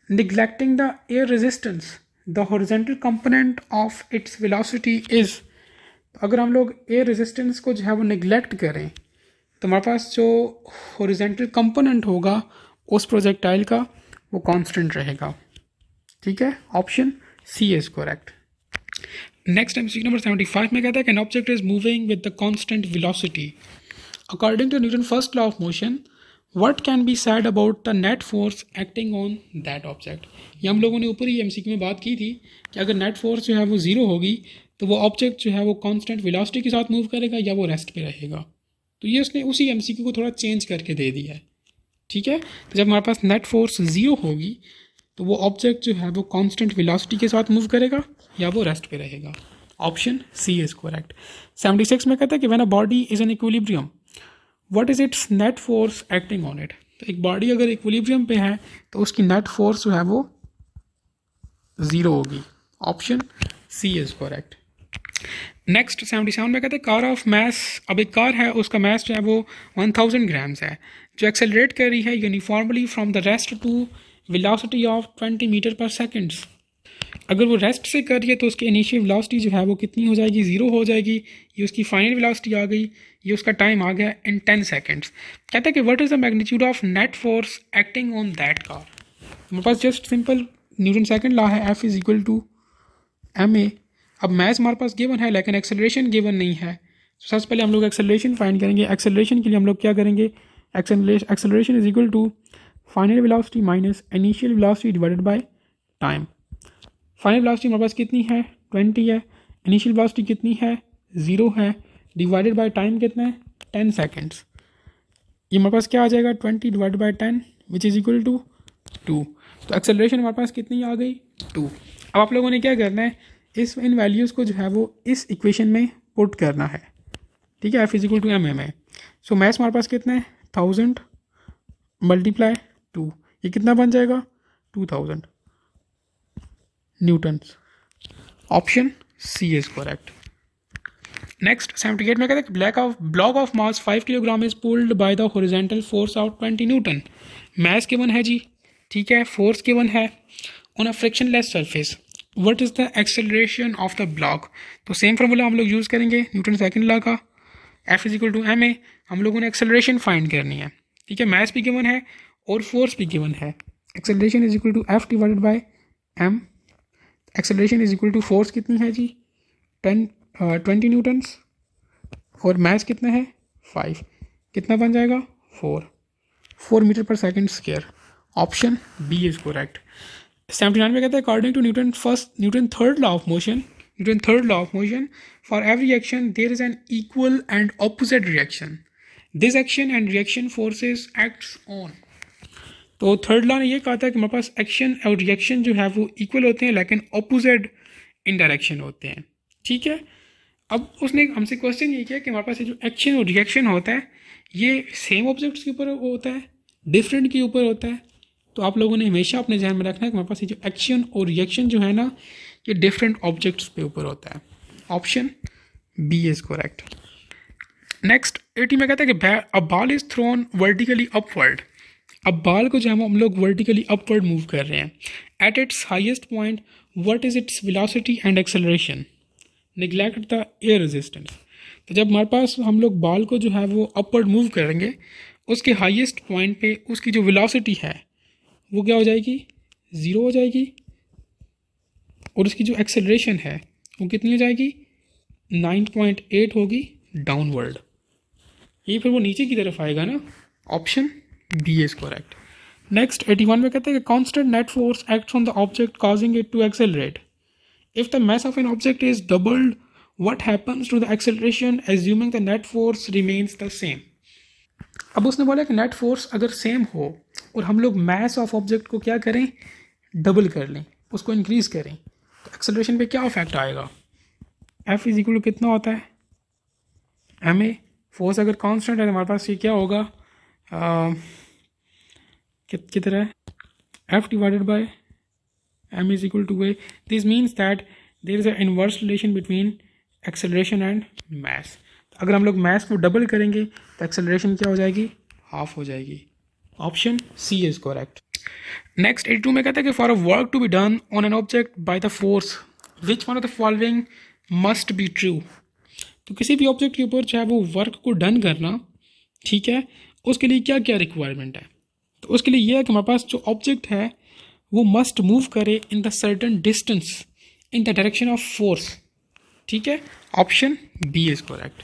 neglecting the air resistance the horizontal component of its velocity is. अगर हम लोग एयर रेजिस्टेंस को जो है वो निगलेक्ट करें तो हमारे पास जो हॉरिजॉन्टल कंपोनेंट होगा उस प्रोजेक्टाइल का वो कांस्टेंट रहेगा। ठीक है, option C is correct. Next MCQ number 75 में कहता है कि an object is moving with the constant velocity according to Newton first law of motion what can be said about the net force acting on that object. ये हम लोगों ने ऊपर ही MCQ में बात की थी कि अगर नेट फोर्स जो है वो ज़ीरो होगी तो वो ऑब्जेक्ट जो है वो कांस्टेंट वेलोसिटी के साथ मूव करेगा या वो रेस्ट पे रहेगा। तो ये उसने उसी MCQ को थोड़ा चेंज करके दे दिया है। ठीक है, तो जब हमारे पास नेट फोर्स ज़ीरो होगी तो वो ऑब्जेक्ट जो है वो कांस्टेंट वेलोसिटी के साथ मूव करेगा या वो रेस्ट पे रहेगा। Option C is correct. 76 में कहता है कि when a body is in equilibrium what is it's net force acting on it. तो एक बॉडी अगर इक्विलिब्रियम पे है तो उसकी नेट फोर्स जो है वो ज़ीरो होगी। Option C is correct. Next 77 में कहते हैं कार ऑफ मैस, अब एक कार है उसका मैस जो है वो 1000 ग्राम्स है जो एक्सेलरेट कर रही है uniformly from the rest to velocity of 20 metre per seconds. अगर वो रेस्ट से कर रही है तो उसकी इनिशियल वेलोसिटी जो है वो कितनी हो जाएगी, ज़ीरो हो जाएगी। ये उसकी फाइनल वेलोसिटी आ गई, ये उसका टाइम आ गया इन 10 सेकेंड्स। कहता है कि what is the magnitude of net force acting on that car. हमारे पास just simple Newton second law है, F is equal to ma। अब मैस हमारे पास गिवन है लेकिन एक्सेलरेशन गिवन नहीं है। सबसे पहले हम लोग एक्सेलरेशन फाइंड करेंगे। एक्सेलरेशन के लिए हम लोग क्या करेंगे, acceleration is equal to final velocity minus initial velocity divided by time. Final velocity हमारे पास कितनी है, 20 है। इनिशियल वेलोसिटी कितनी है, 0 है। डिवाइडेड बाय टाइम कितना है, 10 सेकेंड्स। ये हमारे पास क्या आ जाएगा, 20 divided by 10 which is equal to 2। तो एक्सेलरेशन हमारे पास कितनी आ गई, 2। अब आप लोगों ने क्या करना है, इन वैल्यूज़ को जो है वो इस इक्वेशन में पुट करना है। ठीक है, F is equal to m m है। सो मैथ्स हमारे पास कितना है, 1000 मल्टीप्लाई 2, ये कितना बन जाएगा, 2000 newtons. Option C is correct. Next 78 में कहते हैं block of mass 5 kilogram is pulled by the horizontal force of 20 newton. Mass given है जी, ठीक है, फोर्स गिवन है on a frictionless surface. What is the acceleration of the block. तो same formula हम लोग यूज़ करेंगे न्यूटन सेकंड लॉ का, F is equal to M A. हम लोगों ने एक्सेलरेशन फाइंड करनी है। ठीक है, मैस भी गिवन है और फोर्स भी गिवन है। Acceleration is equal to F divided by M. Acceleration is equal to force कितनी है जी, 20 न्यूटन्स, और मैस कितना है 5, कितना बन जाएगा 4 metre per second square. Option B is correct. 79 में कहते हैं according to Newton third law of motion for every action there is an equal and opposite reaction. This action and reaction forces acts on. तो third law ने ये कहा था कि हमारे पास एक्शन और रिएक्शन जो है वो इक्वल होते हैं लेकिन ऑपोजिट इन डायरेक्शन होते हैं। ठीक है, अब उसने हमसे क्वेश्चन ये किया कि हमारे पास ये जो एक्शन और रिएक्शन होता है ये सेम ऑब्जेक्ट्स के ऊपर होता है, डिफरेंट के ऊपर होता है। तो आप लोगों ने हमेशा अपने ध्यान में रखना है कि हमारे पास ये जो एक्शन और रिएक्शन जो है ना ये डिफरेंट ऑब्जेक्ट्स पे ऊपर होता है। Option B is correct. Next 80 में कहता है कि a ball is thrown vertically upward. अब बॉल को जो है हम लोग वर्टिकली अपवर्ड मूव कर रहे हैं। At its highest point what is its velocity and acceleration, neglect the air resistance. तो जब हमारे पास हम लोग बॉल को जो है वो अपवर्ड मूव करेंगे उसके हाईएस्ट पॉइंट पे उसकी जो वेलोसिटी है वो क्या हो जाएगी, 0 हो जाएगी, और उसकी जो एक्सेलरेशन है वो कितनी हो जाएगी, 9.8 होगी डाउनवर्ड। ये फिर वो नीचे की तरफ आएगा ना, option B is correct. Next 81 में कहते हैं कि constant net force acts on the object causing it to accelerate. If the mass of an object is doubled, what happens to the acceleration assuming the net force remains the same? अब उसने बोला कि net force अगर same हो और हम लोग mass of object को क्या करें, डबल कर लें, उसको इंक्रीज करें, तो एक्सेलरेशन पे क्या इफेक्ट आएगा? एफ इज इक्वल टू कितना होता है, एम ए। फोर्स अगर कांस्टेंट है तो हमारे पास ये क्या होगा, कितना है, F divided by m is equal to a. This means that there is an inverse relation between acceleration and mass. तो अगर हम लोग mass को डबल करेंगे तो acceleration क्या हो जाएगी, हाफ हो जाएगी। Option C is correct. Next 82 में कहता है कि for a work to be done on an object by the force which one of the following must be true. तो किसी भी ऑब्जेक्ट के ऊपर चाहे वो वर्क को डन करना, ठीक है, उसके लिए क्या क्या रिक्वायरमेंट है? तो उसके लिए ये है कि हमारे पास जो ऑब्जेक्ट है वो मस्ट मूव करे in the certain distance in the direction of force, ठीक है, ऑप्शन बी इज करेक्ट।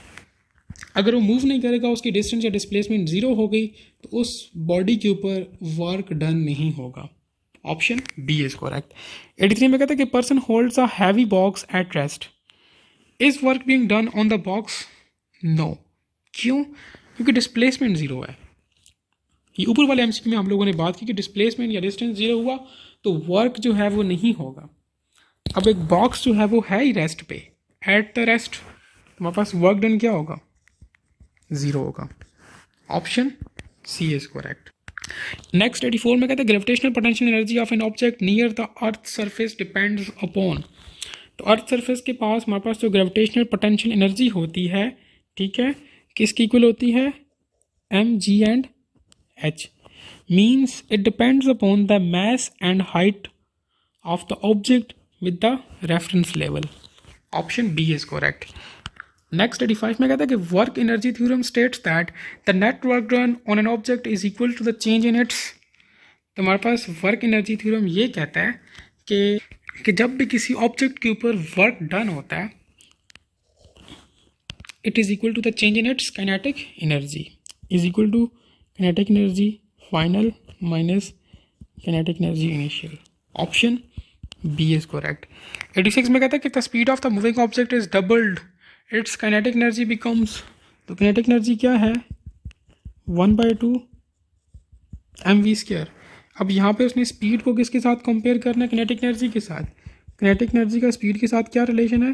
अगर वो मूव नहीं करेगा, उसकी डिस्टेंस या डिस्प्लेसमेंट जीरो हो गई, तो उस बॉडी के ऊपर वर्क डन नहीं होगा, ऑप्शन बी इज करेक्ट। 83 में कहता है कि person holds a heavy box at rest, is work being done on the box? No. क्यों? क्योंकि डिस्प्लेसमेंट जीरो है। ये ऊपर वाले एमसीक्यू में हम लोगों ने बात की कि डिस्प्लेसमेंट या डिस्टेंस जीरो हुआ तो वर्क जो है वो नहीं होगा। अब एक बॉक्स जो है वो है ही रेस्ट पे, एट द रेस्ट, हमारे पास वर्क डन क्या होगा, जीरो होगा, option C is correct. Next 84 में कहते हैं gravitational potential energy of an object near the earth surface depends upon. तो अर्थ सरफेस के पास हमारे पास जो ग्रेविटेशनल पोटेंशियल एनर्जी होती है, ठीक है, किसकी इक्वल होती है, M G and h, means it depends upon the mass and height of the object with the reference level. Option B is correct. Next 85 में कहता है कि work energy theorem states that the net work done on an object is equal to the change in its। तो हमारे पास work energy theorem ये कहता है कि जब भी किसी ऑब्जेक्ट के ऊपर वर्क डन होता है, it is equal to the change in its kinetic energy is equal to kinetic energy final minus kinetic energy initial, option B is correct। 86 में कहता है कि the speed of the moving object is doubled, its kinetic energy becomes, तो kinetic energy क्या है, 1/2 mv square. अब यहाँ पे उसने स्पीड को किसके साथ कंपेयर करना है, किनेटिक एनर्जी के साथ। किनेटिक एनर्जी का स्पीड के साथ क्या रिलेशन है,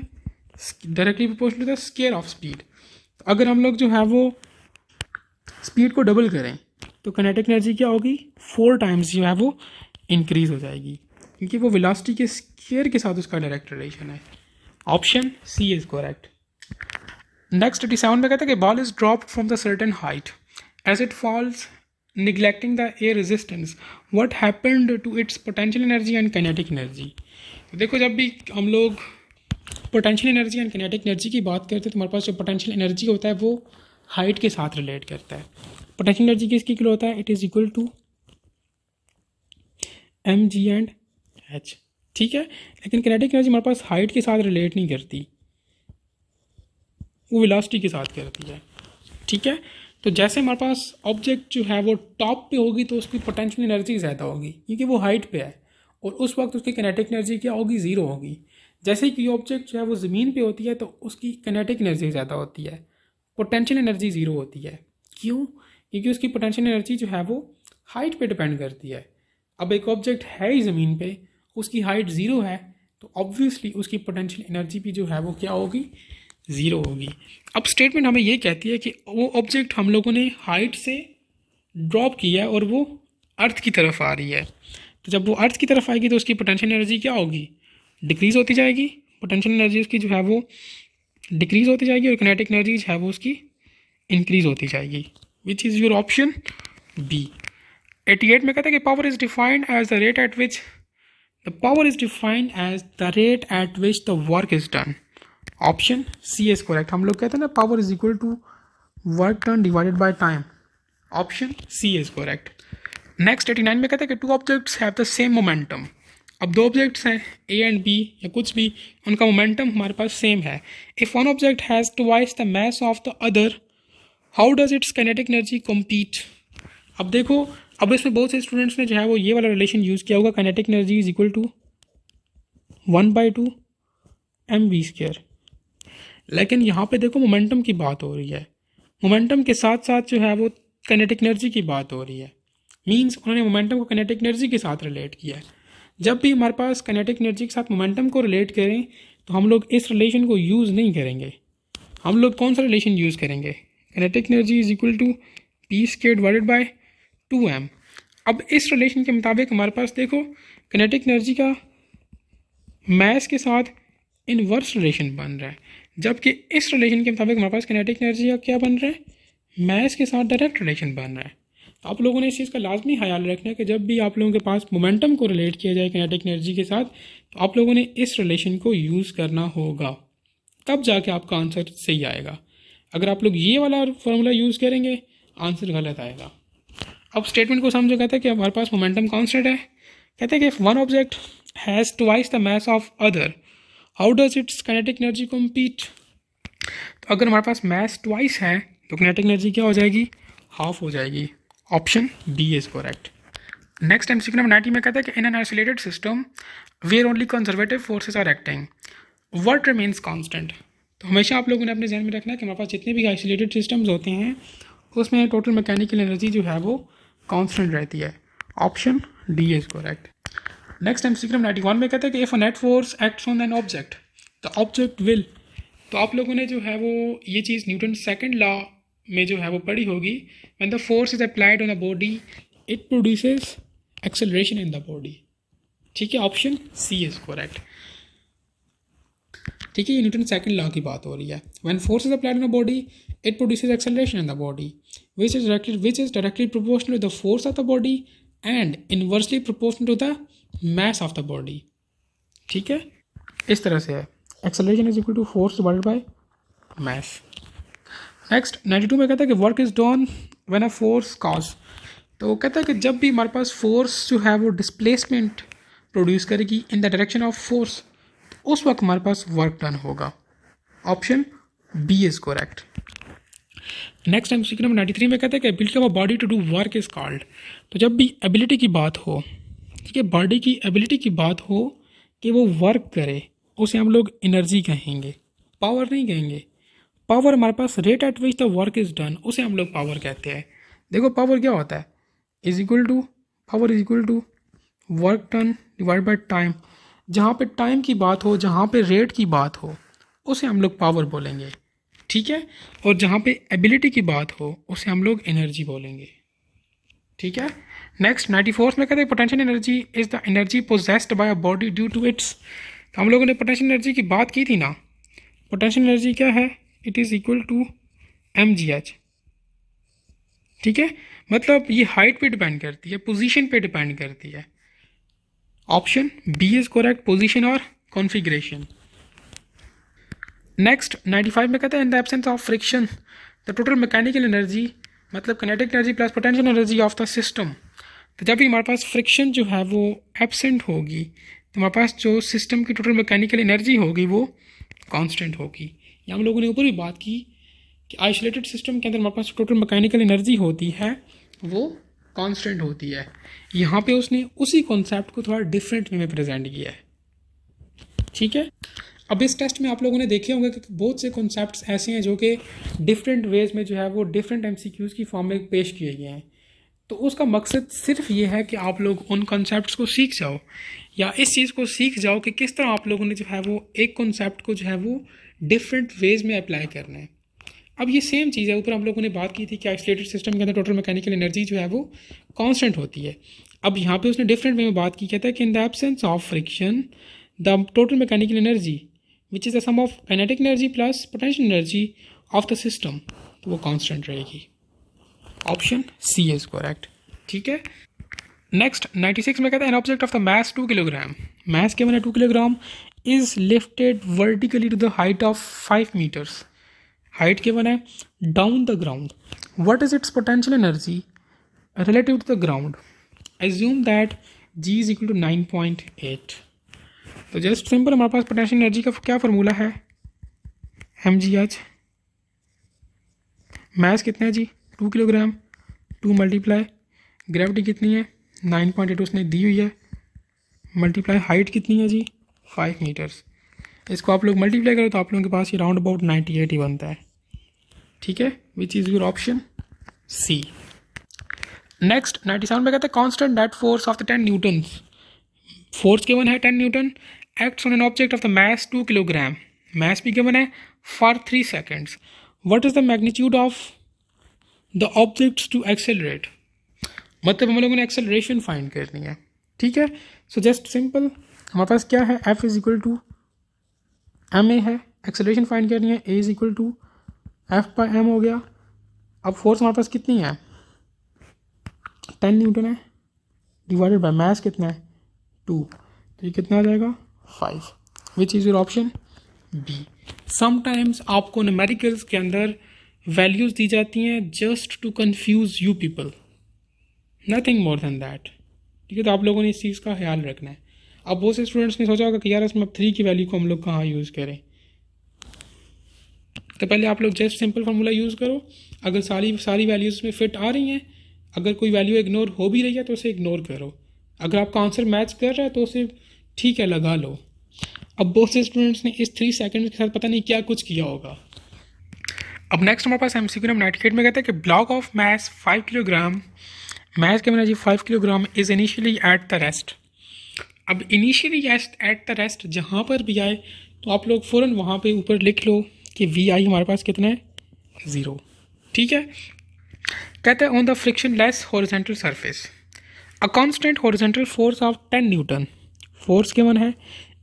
directly proportional to the square of speed. तो अगर हम लोग जो है वो स्पीड को डबल करें तो किनेटिक एनर्जी क्या होगी, 4 टाइम्स जो है वो इंक्रीज हो जाएगी, क्योंकि वो वेलोसिटी के स्क्वायर के साथ उसका डायरेक्ट रिलेशन है, option C is correct. Next 87 में कहता है कि ball is dropped from the certain height, as it falls neglecting the air resistance, what happened to its potential energy and kinetic energy। तो देखो जब भी हम लोग potential energy and kinetic energy की बात करते हैं तो हमारे पास जो पोटेंशियल एनर्जी होता है वो हाइट के साथ रिलेट करता है। पोटेंशियल एनर्जी किसकी इक्वल होता है, it is equal to M G and H, ठीक है। लेकिन किनेटिक एनर्जी हमारे पास हाइट के साथ रिलेट नहीं करती, वो वेलोसिटी के साथ करती है, ठीक है। तो जैसे हमारे पास ऑब्जेक्ट जो है वो टॉप पे होगी तो उसकी पोटेंशियल एनर्जी ज़्यादा होगी क्योंकि वो हाइट पे है, और उस वक्त उसकी किनेटिक एनर्जी क्या होगी, ज़ीरो होगी। जैसे कि ऑब्जेक्ट जो है वो ज़मीन पे होती है तो उसकी किनेटिक एनर्जी ज़्यादा होती है, पोटेंशियल एनर्जी ज़ीरो होती है। क्यों? क्योंकि उसकी पोटेंशियल एनर्जी जो है वो हाइट पे डिपेंड करती है। अब एक ऑब्जेक्ट है ही ज़मीन पे, उसकी हाइट ज़ीरो है, तो ऑब्वियसली उसकी पोटेंशियल एनर्जी भी जो है वो क्या होगी, ज़ीरो होगी। अब स्टेटमेंट हमें ये कहती है कि वो ऑब्जेक्ट हम लोगों ने हाइट से ड्रॉप किया है और वो अर्थ की तरफ आ रही है, तो जब वो अर्थ की तरफ आएगी तो उसकी पोटेंशियल एनर्जी क्या होगी, डिक्रीज़ होती जाएगी। पोटेंशियल एनर्जी उसकी जो है वो डिक्रीज़ होती जाएगी और किनेटिक एनर्जी जो है वो उसकी इंक्रीज़ होती जाएगी, which is your option B. 88 में कहता है कि power is defined as the rate at which the work is done, option C is correct. हम लोग कहते हैं ना power is equal to work done divided by time, option C is correct. Next 89 में कहते हैं कि two objects have the same momentum. अब दो ऑब्जेक्ट्स हैं ए एंड बी या कुछ भी, उनका मोमेंटम हमारे पास सेम है। If one object has twice the mass of the other, how does it's kinetic energy compete. अब देखो, अब इसमें बहुत से स्टूडेंट्स ने जो है वो ये वाला रिलेशन यूज़ किया होगा, kinetic energy is equal to 1/2 mv²। लेकिन यहाँ पे देखो मोमेंटम की बात हो रही है, मोमेंटम के साथ साथ जो है वो काइनेटिक एनर्जी की बात हो रही है। मींस उन्होंने मोमेंटम को काइनेटिक एनर्जी के साथ रिलेट किया है। जब भी हमारे पास काइनेटिक एनर्जी के साथ मोमेंटम को रिलेट करें तो हम लोग इस रिलेशन को यूज़ नहीं करेंगे। हम लोग कौन सा रिलेशन यूज़ करेंगे, kinetic energy is equal to p² divided by 2m। अब इस रिलेशन के मुताबिक हमारे पास देखो काइनेटिक एनर्जी का मैस के साथ इनवर्स रिलेशन बन रहा है, जबकि इस रिलेशन के मुताबिक हमारे पास काइनेटिक एनर्जी का क्या बन रहा है, मैस के साथ डायरेक्ट रिलेशन बन रहा है। तो आप लोगों ने इस चीज़ का लाजमी ख्याल रखना है कि जब भी आप लोगों के पास मोमेंटम को रिलेट किया जाए काइनेटिक एनर्जी के साथ तो आप लोगों ने इस रिलेशन को यूज़ करना होगा, तब जाके आपका आंसर सही आएगा। अगर आप लोग ये वाला फार्मूला यूज़ करेंगे आंसर गलत आएगा। अब स्टेटमेंट को समझो, कहते हैं कि हमारे पास मोमेंटम कांस्टेंट है, कहते हैं कि if one object has twice the mass of other how does it's kinetic energy compete. तो अगर हमारे पास मास ट्वाइस है तो काइनेटिक एनर्जी क्या हो जाएगी, हाफ हो जाएगी। Option B is correct. Next MCQ number 90 में कहता है कि in an isolated system where only conservative forces are acting what remains constant. तो हमेशा आप लोगों ने अपने ध्यान में रखना है कि हमारे पास जितने भी आइसोलेटेड सिस्टम्स होते हैं उसमें टोटल मैकेनिकल एनर्जी जो है वो कांस्टेंट रहती है। Option D is correct. Next MCQ number 91 में कहता है कि if a net force acts on an object the object will. तो आप लोगों ने जो है वो ये चीज़ न्यूटन सेकंड लॉ में जो है वो पढ़ी होगी, when the force is applied on a body it produces acceleration in the body. ठीक है, ऑप्शन सी इज करेक्ट। ठीक है, ये न्यूटन सेकंड लॉ की बात हो रही है। When force is applied on a body it produces acceleration in the body which is directly proportional to the force of the body and inversely proportional to the mass of the body। ठीक है, इस तरह से है, acceleration is equal to force divided by mass। Next 92 में कहता है कि work is done when a force cause. तो कहता है कि जब भी हमारे पास फोर्स जो है वो डिस्प्लेसमेंट प्रोड्यूस करेगी in the direction of force उस वक्त हमारे पास वर्क डन होगा। Option B is correct. Next MCQ number 93 में कहता है कि ability of a body to do work is called. तो जब भी एबिलिटी की बात हो, ठीक है, बॉडी की एबिलिटी की बात हो कि वो वर्क करे उसे हम लोग एनर्जी कहेंगे, पावर नहीं कहेंगे। पावर हमारे पास rate at which the work is done उसे हम लोग पावर कहते हैं। देखो पावर क्या होता है, is equal to power is equal to work done divide by time. जहाँ पे टाइम की बात हो, जहाँ पे रेट की बात हो उसे हम लोग पावर बोलेंगे। ठीक है, और जहाँ पे एबिलिटी की बात हो उसे हम लोग एनर्जी बोलेंगे। ठीक है, नेक्स्ट 94 में कहते हैं potential energy is the energy possessed by a body due to its. तो हम लोगों ने पोटेंशियल एनर्जी की बात की थी ना, पोटेंशियल एनर्जी क्या है, it is equal to mgh। ठीक है, मतलब ये हाइट पे डिपेंड करती है, पोजीशन पे डिपेंड करती है। Option B is correct, position और कॉन्फ़िगरेशन। नेक्स्ट 95 में कहते हैं in the absence of friction the total mechanical energy, मतलब kinetic energy plus potential energy of the system. तो जब भी हमारे पास फ्रिक्शन जो है वो एब्सेंट होगी तो हमारे पास जो सिस्टम की टोटल मैकेनिकल एनर्जी होगी वो कांस्टेंट होगी। या हम लोगों ने ऊपर ही बात की कि आइसोलेटेड सिस्टम के अंदर हमारे पास टोटल मैकेनिकल एनर्जी होती है वो कांस्टेंट होती है। यहाँ पे उसने उसी कॉन्सेप्ट को थोड़ा डिफरेंट वे में प्रेजेंट किया है। ठीक है, अब इस टेस्ट में आप लोगों ने देखे होंगे कि बहुत से कॉन्सेप्ट्स ऐसे हैं जो कि डिफरेंट वेज में जो है वो डिफरेंट MCQs की फॉर्म में पेश किए गए हैं। तो उसका मकसद सिर्फ ये है कि आप लोग उन कॉन्सेप्ट्स को सीख जाओ या इस चीज़ को सीख जाओ कि किस तरह आप लोगों ने जो है वो एक कॉन्सेप्ट को जो है वो डिफरेंट वेज में अप्लाई करना है। अब ये सेम चीज़ है, ऊपर हम लोगों ने बात की थी कि आइसोलेटेड सिस्टम के अंदर टोटल मैकेनिकल एनर्जी जो है वो कांस्टेंट होती है। अब यहाँ पे उसने डिफरेंट वे में बात की, कहता है कि in the absence of friction the total mechanical energy which is the sum of kinetic energy plus potential energy of the system, तो वो कांस्टेंट रहेगी। Option C is correct. ठीक है, नेक्स्ट 96 में कहता है an object of the mass 2 kilogram, mass के बने 2 kilogram is lifted vertically to the height of 5 metres, height के बने down the ground, what is it's potential energy relative to the ground, assume that G is equal to 9.8। तो just simple हमारे पास potential energy का क्या formula है, mgh मास कितना है जी 2 kilogram, 2 multiply gravity कितनी है 9.8 उसने दी हुई है, मल्टीप्लाई हाइट कितनी है जी 5 मीटर्स। इसको आप लोग मल्टीप्लाई करो तो आप लोगों के पास ये राउंड अबाउट 98 ही बनता है। ठीक है, which is your option C. Next 97 में कहते हैं constant net force of the 10 newtons. Force given है 10 newton, acts on an object of the mass 2 kilogram, mass भी गिवन है for 3 seconds. What is the magnitude of the objects to accelerate. मतलब हम लोगों ने एक्सेलरेशन फाइंड करनी है। ठीक है, सो जस्ट सिंपल हमारे पास क्या है, F is equal to M A है, एक्सेलरेशन फाइंड करनी है, a is equal to F by m हो गया। अब फोर्स हमारे पास कितनी है 10 न्यूटन है, डिवाइडेड बाय मास कितना है 2, तो ये कितना आ जाएगा 5। Which is your option B. Sometimes आपको न्यूमेरिकल्स के अंदर वैल्यूज़ दी जाती हैं just to confuse you people, nothing more than that. ठीक है, तो आप लोगों ने इस चीज़ का ख्याल रखना है। अब बहुत से स्टूडेंट्स ने सोचा होगा कि यार इसमें 3 की वैल्यू को हम लोग कहाँ यूज़ करें, तो पहले आप लोग जस्ट सिंपल फार्मूला यूज़ करो। अगर सारी वैल्यूज़ में फिट आ रही हैं, अगर कोई वैल्यू इग्नोर हो भी रही है तो उसे इग्नोर करो। अगर आपका आंसर मैच कर रहा है तो उसे ठीक है लगा लो। अब बहुत से स्टूडेंट्स ने इस 3 सेकंड के साथ पता नहीं क्या कुछ किया होगा। अब नेक्स्ट हमारे पास MCQ नंबर 98 में कहते हैं कि block of mass 5 kilogram, mass के मैंने जी 5 kilogram is initially at the rest. अब इनिशियली एट द रेस्ट जहाँ पर भी आए तो आप लोग फ़ौरन वहाँ पे ऊपर लिख लो कि VI हमारे पास कितना है 0। ठीक है, कहते हैं on the frictionless horizontal surface a constant horizontal force of 10 newton, force given है,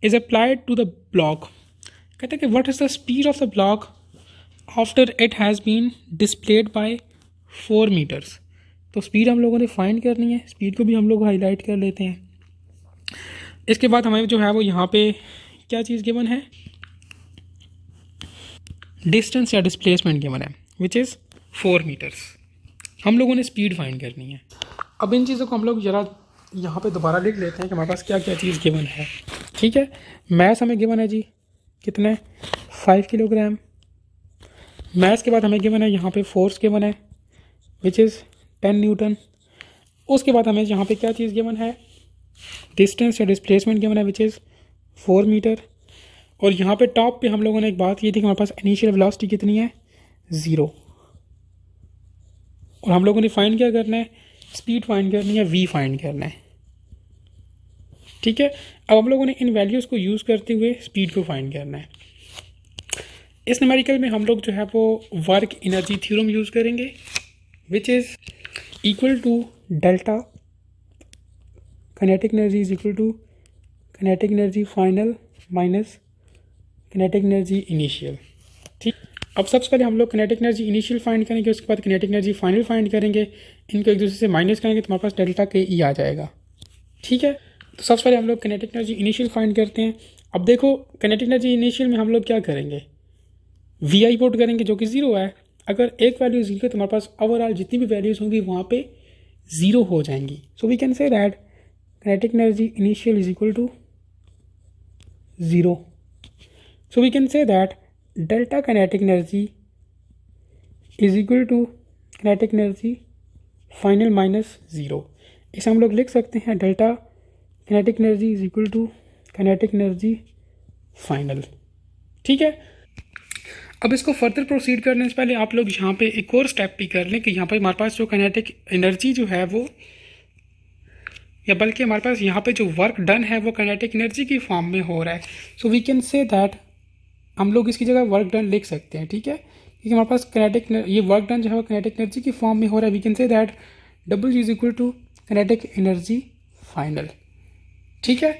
is applied to the block. कहते हैं कि what is the speed of the block after it has been displaced by 4 metres. तो speed हम लोगों ने find करनी है, स्पीड को भी हम लोग हाईलाइट कर लेते हैं। इसके बाद हमें जो है वो यहाँ पे क्या चीज़ गिवन है, डिस्टेंस या डिस्प्लेसमेंट गिवन है विच इज़ 4 मीटर्स। हम लोगों ने स्पीड फाइंड करनी है। अब इन चीज़ों को हम लोग ज़रा यहाँ पे दोबारा लिख लेते हैं कि हमारे पास क्या क्या चीज़ गिवन है। ठीक है, मास हमें गिवन है जी कितने 5 किलोग्राम, मास के बाद हमें गिवन है यहाँ पे फोर्स गिवन है विच इज़ 10 न्यूटन। उसके बाद हमें यहाँ पे क्या चीज़ गिवन है, डिस्टेंस या डिस्प्लेसमेंट गिवन है विच इज़ 4 मीटर। और यहाँ पे टॉप पे हम लोगों ने एक बात की थी कि हमारे पास इनिशियल वेलोसिटी कितनी है 0। और हम लोगों ने फाइंड क्या करना है, स्पीड फाइंड करनी है, V फाइंड करना है। ठीक है, अब हम लोगों ने इन वैल्यूज़ को यूज़ करते हुए स्पीड को फाइंड करना है। इस न्यूमेरिकल में हम लोग जो है वो वर्क एनर्जी थ्योरम यूज़ करेंगे which is equal to delta kinetic energy is equal to kinetic energy final minus kinetic energy initial. ठीक, अब सबसे पहले हम लोग काइनेटिक एनर्जी इनिशियल फाइंड करेंगे, उसके बाद काइनेटिक एनर्जी फाइनल फाइंड करेंगे। इनको एक दूसरे से माइनस करेंगे तो हमारे पास डेल्टा के ई आ जाएगा। ठीक है, तो सबसे पहले हम लोग काइनेटिक एनर्जी इनिशियल फाइंड करते हैं। अब देखो काइनेटिक एनर्जी इनिशियल में हम लोग क्या करेंगे, VI पुट करेंगे जो कि 0 है। अगर एक वैल्यू 0 है तो हमारे पास ओवरऑल जितनी भी वैल्यूज़ होंगी वहाँ पे 0 हो जाएंगी। So we can say that kinetic energy initial is equal to 0। So we can say that delta kinetic energy is equal to kinetic energy final minus 0। इसे हम लोग लिख सकते हैं delta kinetic energy is equal to kinetic energy final। ठीक है, अब इसको फर्दर प्रोसीड करने से पहले आप लोग यहाँ पे एक और स्टेप भी कर लें कि यहाँ पे हमारे पास जो kinetic energy जो है वो, या बल्कि हमारे पास यहाँ पे जो वर्क डन है वो kinetic energy की फॉर्म में हो रहा है। So we can say that हम लोग इसकी जगह वर्क डन लिख सकते हैं। ठीक है, क्योंकि हमारे पास काइनेटिक ये वर्क डन जो है वो काइनेटिक एनर्जी की फॉर्म में हो रहा है। We can say that W is equal to kinetic energy final. ठीक है,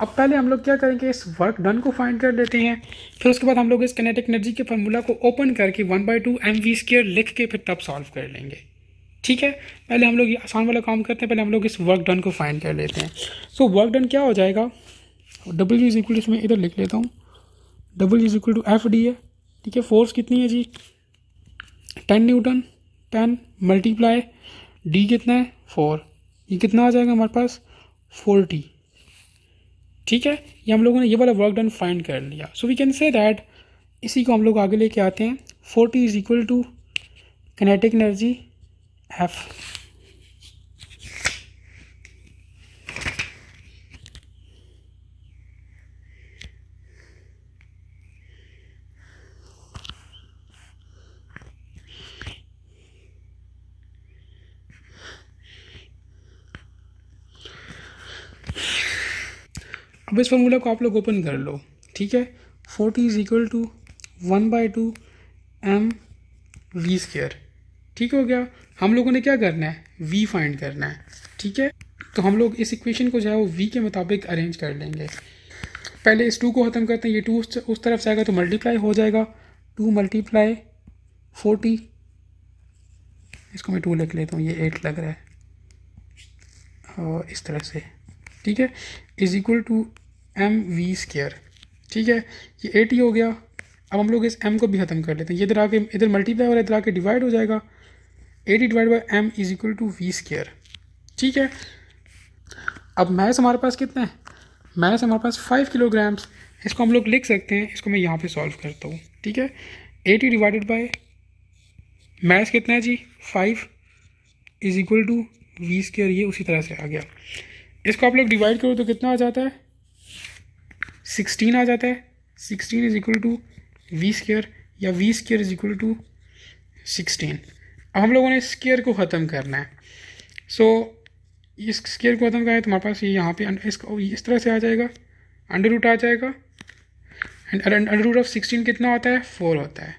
अब पहले हम लोग क्या करेंगे, इस वर्क डन को फाइंड कर लेते हैं, फिर उसके बाद हम लोग इस काइनेटिक एनर्जी के फार्मूला को ओपन करके 1/2 mv² लिख के फिर तब सॉल्व कर लेंगे। ठीक है, पहले हम लोग ये आसान वाला काम करते हैं, पहले हम लोग इस वर्क डन को फाइंड कर लेते हैं। सो वर्क डन क्या हो जाएगा, W इज इक्वल टू, इसमें इधर लिख लेता हूँ, W is equal to FD है। ठीक है, फोर्स कितनी है जी 10 न्यूटन, 10 मल्टीप्लाई D कितना है 4, ये कितना आ जाएगा हमारे पास 40। ठीक है, ये हम लोगों ने ये वाला वर्क डन फाइंड कर लिया। So we can say that इसी को हम लोग आगे लेके आते हैं। 40 is equal to kinetic energy F. अब इस फॉर्मूला को आप लोग ओपन कर लो, ठीक है। 40 इज इक्वल टू 1/2 mv², ठीक हो गया। हम लोगों ने क्या करना है, v फाइंड करना है, ठीक है। तो हम लोग इस इक्वेशन को जो है वो v के मुताबिक अरेंज कर लेंगे। पहले इस 2 को ख़त्म करते हैं, ये 2 उस तरफ जाएगा तो मल्टीप्लाई हो जाएगा, 2 × 40, इसको मैं 2 लिख लेता हूँ, ये 8 लग रहा है, और इस तरह से, ठीक है, इज इक्वल टू mv², ठीक है। ये 80 हो गया। अब हम लोग इस m को भी ख़त्म कर लेते हैं, ये इधर आके इधर मल्टीप्लाई हो रहा है, इधर आके डिवाइड हो जाएगा, 80/m is equal to v², ठीक है। अब मैथ हमारे पास कितना है, मैथ हमारे पास 5 किलोग्राम्स, इसको हम लोग लिख सकते हैं, इसको मैं यहाँ पे सॉल्व करता हूँ, ठीक है। 80 डिवाइडेड बाय मैथ कितना है जी 5 इज इक्वल टू v², ये उसी तरह से आ गया। इसको आप लोग डिवाइड करो तो कितना आ जाता है, 16 आ जाता है। 16 इज इक्वल टू v² या v² इज इक्वल टू 16। अब हम लोगों ने स्क्वायर को ख़त्म करना है, सो इस स्क्वायर को ख़त्म करें तो हमारे पास ये यहाँ पे इसको इस तरह से आ जाएगा, अंडर रूट आ जाएगा, एंड अंडर रूट ऑफ 16 कितना होता है, 4 होता है।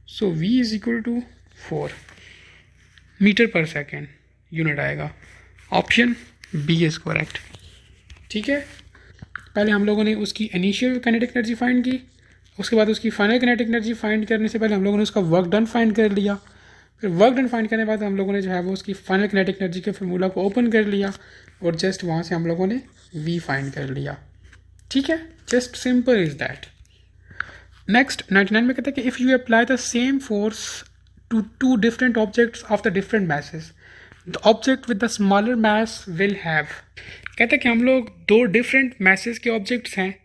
So v is equal to 4 metre per second unit आएगा। ऑप्शन बी इज़ करेक्ट, ठीक है। पहले हम लोगों ने उसकी इनिशियल काइनेटिक एनर्जी फाइंड की, उसके बाद उसकी फाइनल काइनेटिक एनर्जी फाइंड करने से पहले हम लोगों ने उसका वर्क डन फाइंड कर लिया, फिर वर्क डन फाइंड करने के बाद हम लोगों ने जो है वो उसकी फाइनल काइनेटिक एनर्जी के फार्मूला को ओपन कर लिया, और जस्ट वहाँ से हम लोगों ने वी फाइंड कर लिया, ठीक है। Just simple is that. Next 99 में कहता है कि if you apply the same force to 2 different objects of the different masses, the object with the smaller mass will have. कहता है कि हम लोग 2 डिफरेंट मैसेज के ऑब्जेक्ट्स हैं,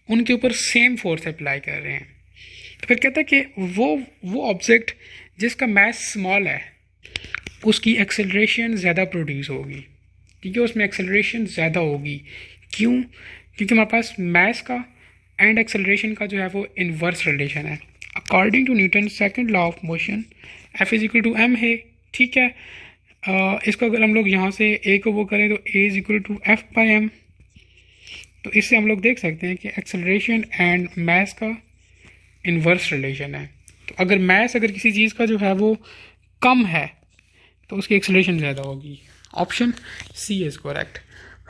उनके ऊपर सेम फोर्स अप्लाई कर रहे हैं, तो फिर कहता है कि वो ऑब्जेक्ट जिसका मैस स्मॉल है उसकी एक्सेलरेशन ज़्यादा प्रोड्यूस होगी, ठीक है, उसमें एक्सेलरेशन ज़्यादा होगी। क्यों? क्योंकि हमारे पास मैस का एंड एक्सेलरेशन का जो है वो इन्वर्स रिलेशन है। According to Newton second law of motion F is equal to m है, ठीक है। इसको अगर हम लोग यहाँ से a को वो करें तो a is equal to F/m, तो इससे हम लोग देख सकते हैं कि एक्सेलरेशन एंड मैस का इन्वर्स रिलेशन है। तो अगर मैस अगर किसी चीज़ का जो है वो कम है तो उसकी एक्सेलरेशन ज़्यादा होगी। Option C is correct.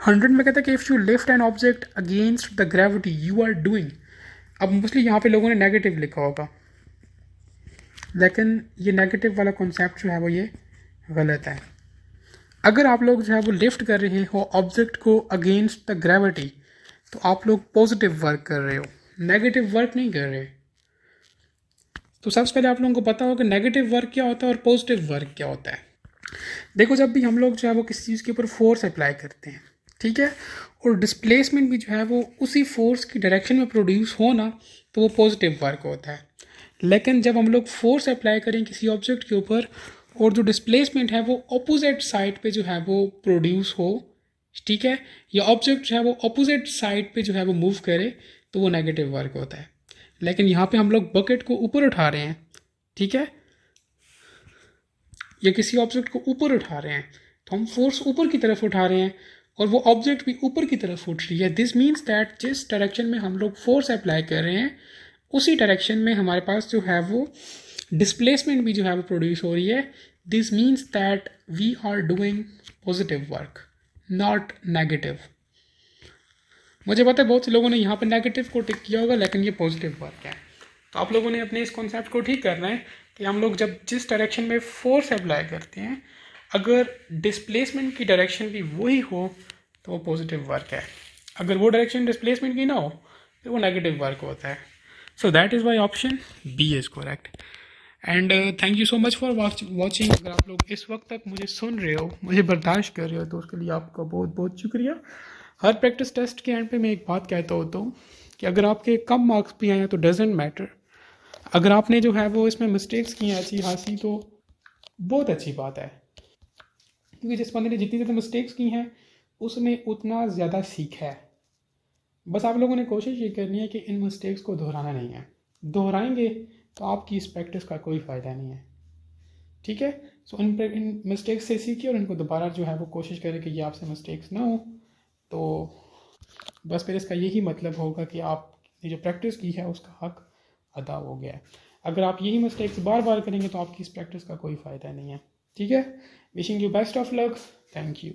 100 में कहता है कि if you lift an object against the gravity you are doing. अब मोस्टली यहाँ पे लोगों ने नेगेटिव लिखा होगा, लेकिन ये नेगेटिव वाला कॉन्सेप्ट जो है वो ये गलत है। अगर आप लोग जो है वो लिफ्ट कर रहे हो ऑब्जेक्ट को अगेंस्ट द ग्रेविटी तो आप लोग पॉजिटिव वर्क कर रहे हो, नेगेटिव वर्क नहीं कर रहे। तो सबसे पहले आप लोगों को पता होगा नेगेटिव वर्क क्या होता है और पॉजिटिव वर्क क्या होता है। देखो, जब भी हम लोग जो है वो किसी चीज़ के ऊपर फोर्स अप्लाई करते हैं, ठीक है, और डिस्प्लेसमेंट भी जो है वो उसी फोर्स की डायरेक्शन में प्रोड्यूस होना, तो वो पॉजिटिव वर्क होता है। लेकिन जब हम लोग फोर्स अप्लाई करें किसी ऑब्जेक्ट के ऊपर और जो डिस्प्लेसमेंट है वो अपोजिट साइड पे जो है वो प्रोड्यूस हो, ठीक है, या ऑब्जेक्ट जो है वो अपोजिट साइड पे जो है वो मूव करे, तो वो नेगेटिव वर्क होता है। लेकिन यहाँ पे हम लोग बकेट को ऊपर उठा रहे हैं, ठीक है, या किसी ऑब्जेक्ट को ऊपर उठा रहे हैं, तो हम फोर्स ऊपर की तरफ उठा रहे हैं और वो ऑब्जेक्ट भी ऊपर की तरफ उठ रही है। दिस मीन्स दैट जिस डायरेक्शन में हम लोग फोर्स अप्लाई कर रहे हैं उसी डायरेक्शन में हमारे पास जो है वो डिस्प्लेसमेंट भी जो है वो प्रोड्यूस हो रही है। This means that we are doing positive work, not negative. मुझे पता है बहुत से लोगों ने यहाँ पर नेगेटिव को टिक किया होगा, लेकिन ये पॉजिटिव वर्क है। तो आप लोगों ने अपने इस कॉन्सेप्ट को ठीक करना है कि हम लोग जब जिस डायरेक्शन में फोर्स अप्लाई करते हैं, अगर डिस्प्लेसमेंट की डायरेक्शन भी वही हो तो वो पॉजिटिव वर्क है। अगर वो डायरेक्शन डिस्प्लेसमेंट की ना हो तो वो नेगेटिव वर्क होता है। So that is why option B is correct. And thank you so much for watching. अगर आप लोग इस वक्त तक मुझे सुन रहे हो, मुझे बर्दाश्त कर रहे हो, तो उसके लिए आपका बहुत बहुत शुक्रिया। हर प्रैक्टिस टेस्ट के एंड पे मैं एक बात कहता होता हूँ कि अगर आपके कम मार्क्स भी आए हैं तो डजेंट मैटर। अगर आपने जो है वो इसमें मिस्टेक्स की हैं अच्छी खासी, तो बहुत अच्छी बात है, क्योंकि जिस बंदे ने जितनी ज़्यादा मिस्टेक्स की हैं उसने उतना ज़्यादा सीखा है। बस आप लोगों ने कोशिश ये करनी है कि इन मिस्टेक्स को दोहराना नहीं है। दोहराएंगे तो आपकी इस प्रैक्टिस का कोई फ़ायदा नहीं है। ठीक है। सो इन मिस्टेक्स से सीखिए और इनको दोबारा जो है वो कोशिश करें कि ये आपसे मिस्टेक्स ना हो। तो बस फिर इसका यही मतलब होगा कि आपने जो प्रैक्टिस की है उसका हक अदा हो गया है। अगर आप यही मिस्टेक्स बार बार करेंगे तो आपकी इस प्रैक्टिस का कोई फ़ायदा नहीं है। ठीक है। Wishing you best of luck. Thank you.